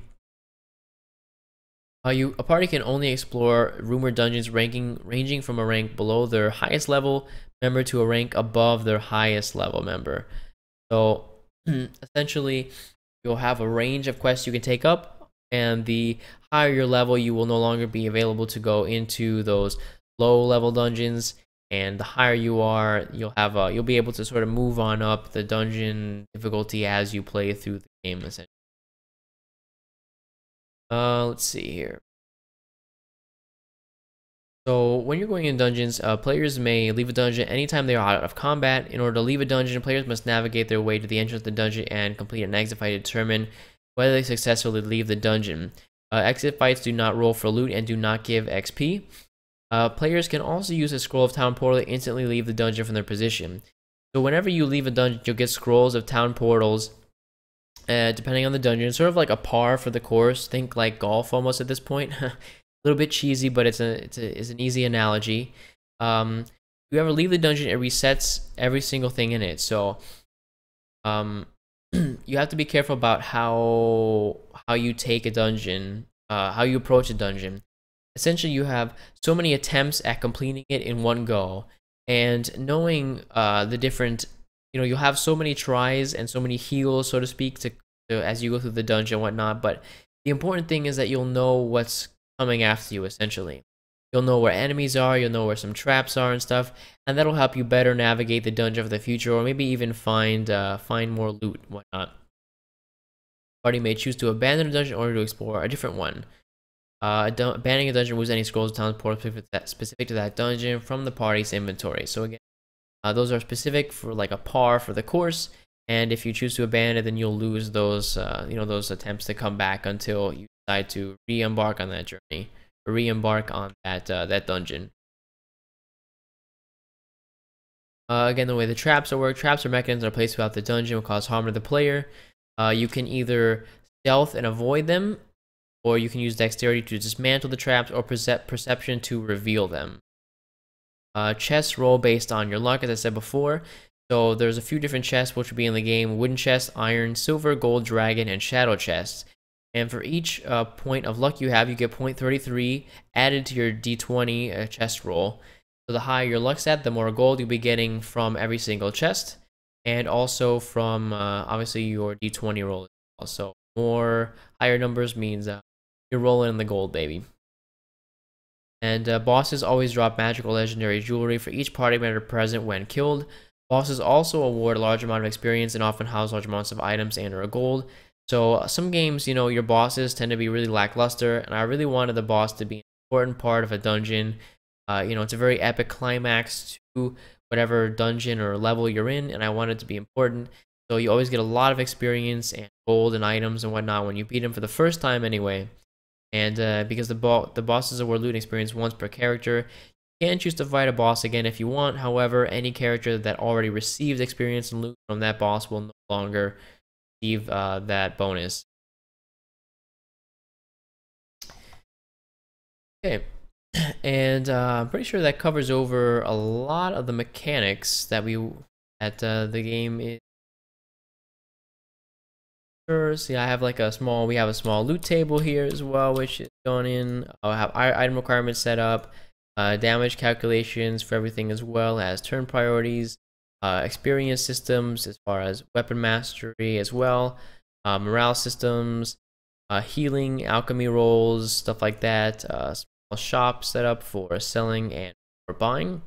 S1: A party can only explore rumored dungeons ranging from a rank below their highest level member to a rank above their highest level member. So essentially, you'll have a range of quests you can take up, and the higher your level, you will no longer be available to go into those low level dungeons. And the higher you are, you'll be able to sort of move on up the dungeon difficulty as you play through the game, essentially. Let's see here. So when you're going in dungeons, players may leave a dungeon anytime they are out of combat. In order to leave a dungeon, players must navigate their way to the entrance of the dungeon and complete an exit fight to determine whether they successfully leave the dungeon. Exit fights do not roll for loot and do not give XP. Players can also use a scroll of town portal to instantly leave the dungeon from their position. So whenever you leave a dungeon, you'll get scrolls of town portals, depending on the dungeon. Sort of like a par for the course. Think like golf almost at this point. A little bit cheesy, but it's an easy analogy. If you ever leave the dungeon, it resets every single thing in it. So you have to be careful about how you take a dungeon, how you approach a dungeon. Essentially, you have so many attempts at completing it in one go, and knowing the different, you'll have so many tries and so many heals, so to speak, to as you go through the dungeon and whatnot. But the important thing is that you'll know what's coming after you. Essentially, you'll know where enemies are, you'll know where some traps are and stuff, and that'll help you better navigate the dungeon for the future, or maybe even find more loot and whatnot. Party may choose to abandon a dungeon in order to explore a different one. Abandoning a dungeon removes any scrolls of town portal specific to that dungeon from the party's inventory. So again, those are specific for like a par for the course, and if you choose to abandon it, then you'll lose those those attempts to come back until you decide to re-embark on that journey, or re-embark on that dungeon. Again, the way the traps work, traps or mechanisms are placed throughout the dungeon will cause harm to the player. You can either stealth and avoid them, or you can use dexterity to dismantle the traps, or perception to reveal them. Chests roll based on your luck, as I said before. So there's a few different chests which will be in the game: wooden chest, iron, silver, gold, dragon, and shadow chests. And for each point of luck you have, you get 0.33 added to your d20 chest roll. So the higher your luck's at, the more gold you'll be getting from every single chest, and also from obviously your d20 roll. Also, more higher numbers means you're rolling in the gold, baby. And bosses always drop magical legendary jewelry for each party member present when killed. Bosses also award a large amount of experience and often house large amounts of items and or gold. So some games, your bosses tend to be really lackluster, and I really wanted the boss to be an important part of a dungeon. It's a very epic climax to whatever dungeon or level you're in, and I want it to be important. So you always get a lot of experience and gold and items and whatnot when you beat him for the first time anyway. And because the bosses award loot experience once per character, you can choose to fight a boss again if you want. However, any character that already received experience and loot from that boss will no longer receive that bonus. Okay, and I'm pretty sure that covers over a lot of the mechanics that the game is. See, I have like we have a small loot table here as well, which is going in. I'll have item requirements set up, damage calculations for everything, as well as turn priorities, experience systems as far as weapon mastery as well, morale systems, healing, alchemy rolls, stuff like that. Small shop set up for selling and for buying.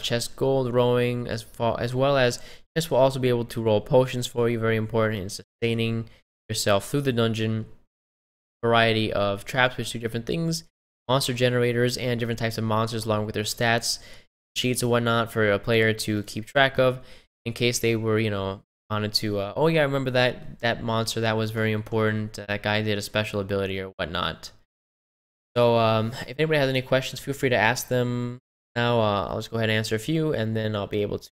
S1: Chest gold rowing as well as this will also be able to roll potions for you, very important in sustaining yourself through the dungeon. Variety of traps which do different things, monster generators and different types of monsters along with their stats, cheats and whatnot for a player to keep track of in case they were, wanted to, oh yeah, I remember that monster, that was very important, that guy did a special ability or whatnot. So if anybody has any questions, feel free to ask them now. I'll just go ahead and answer a few, and then I'll be able to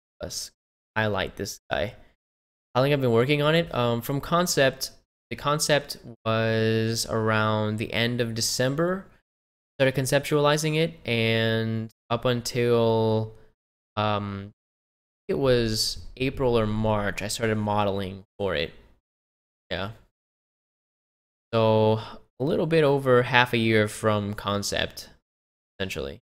S1: highlight this guy. How long I've been working on it? From concept, the concept was around the end of December. Started conceptualizing it, and up until it was April or March, I started modeling for it. Yeah. So a little bit over half a year from concept, essentially.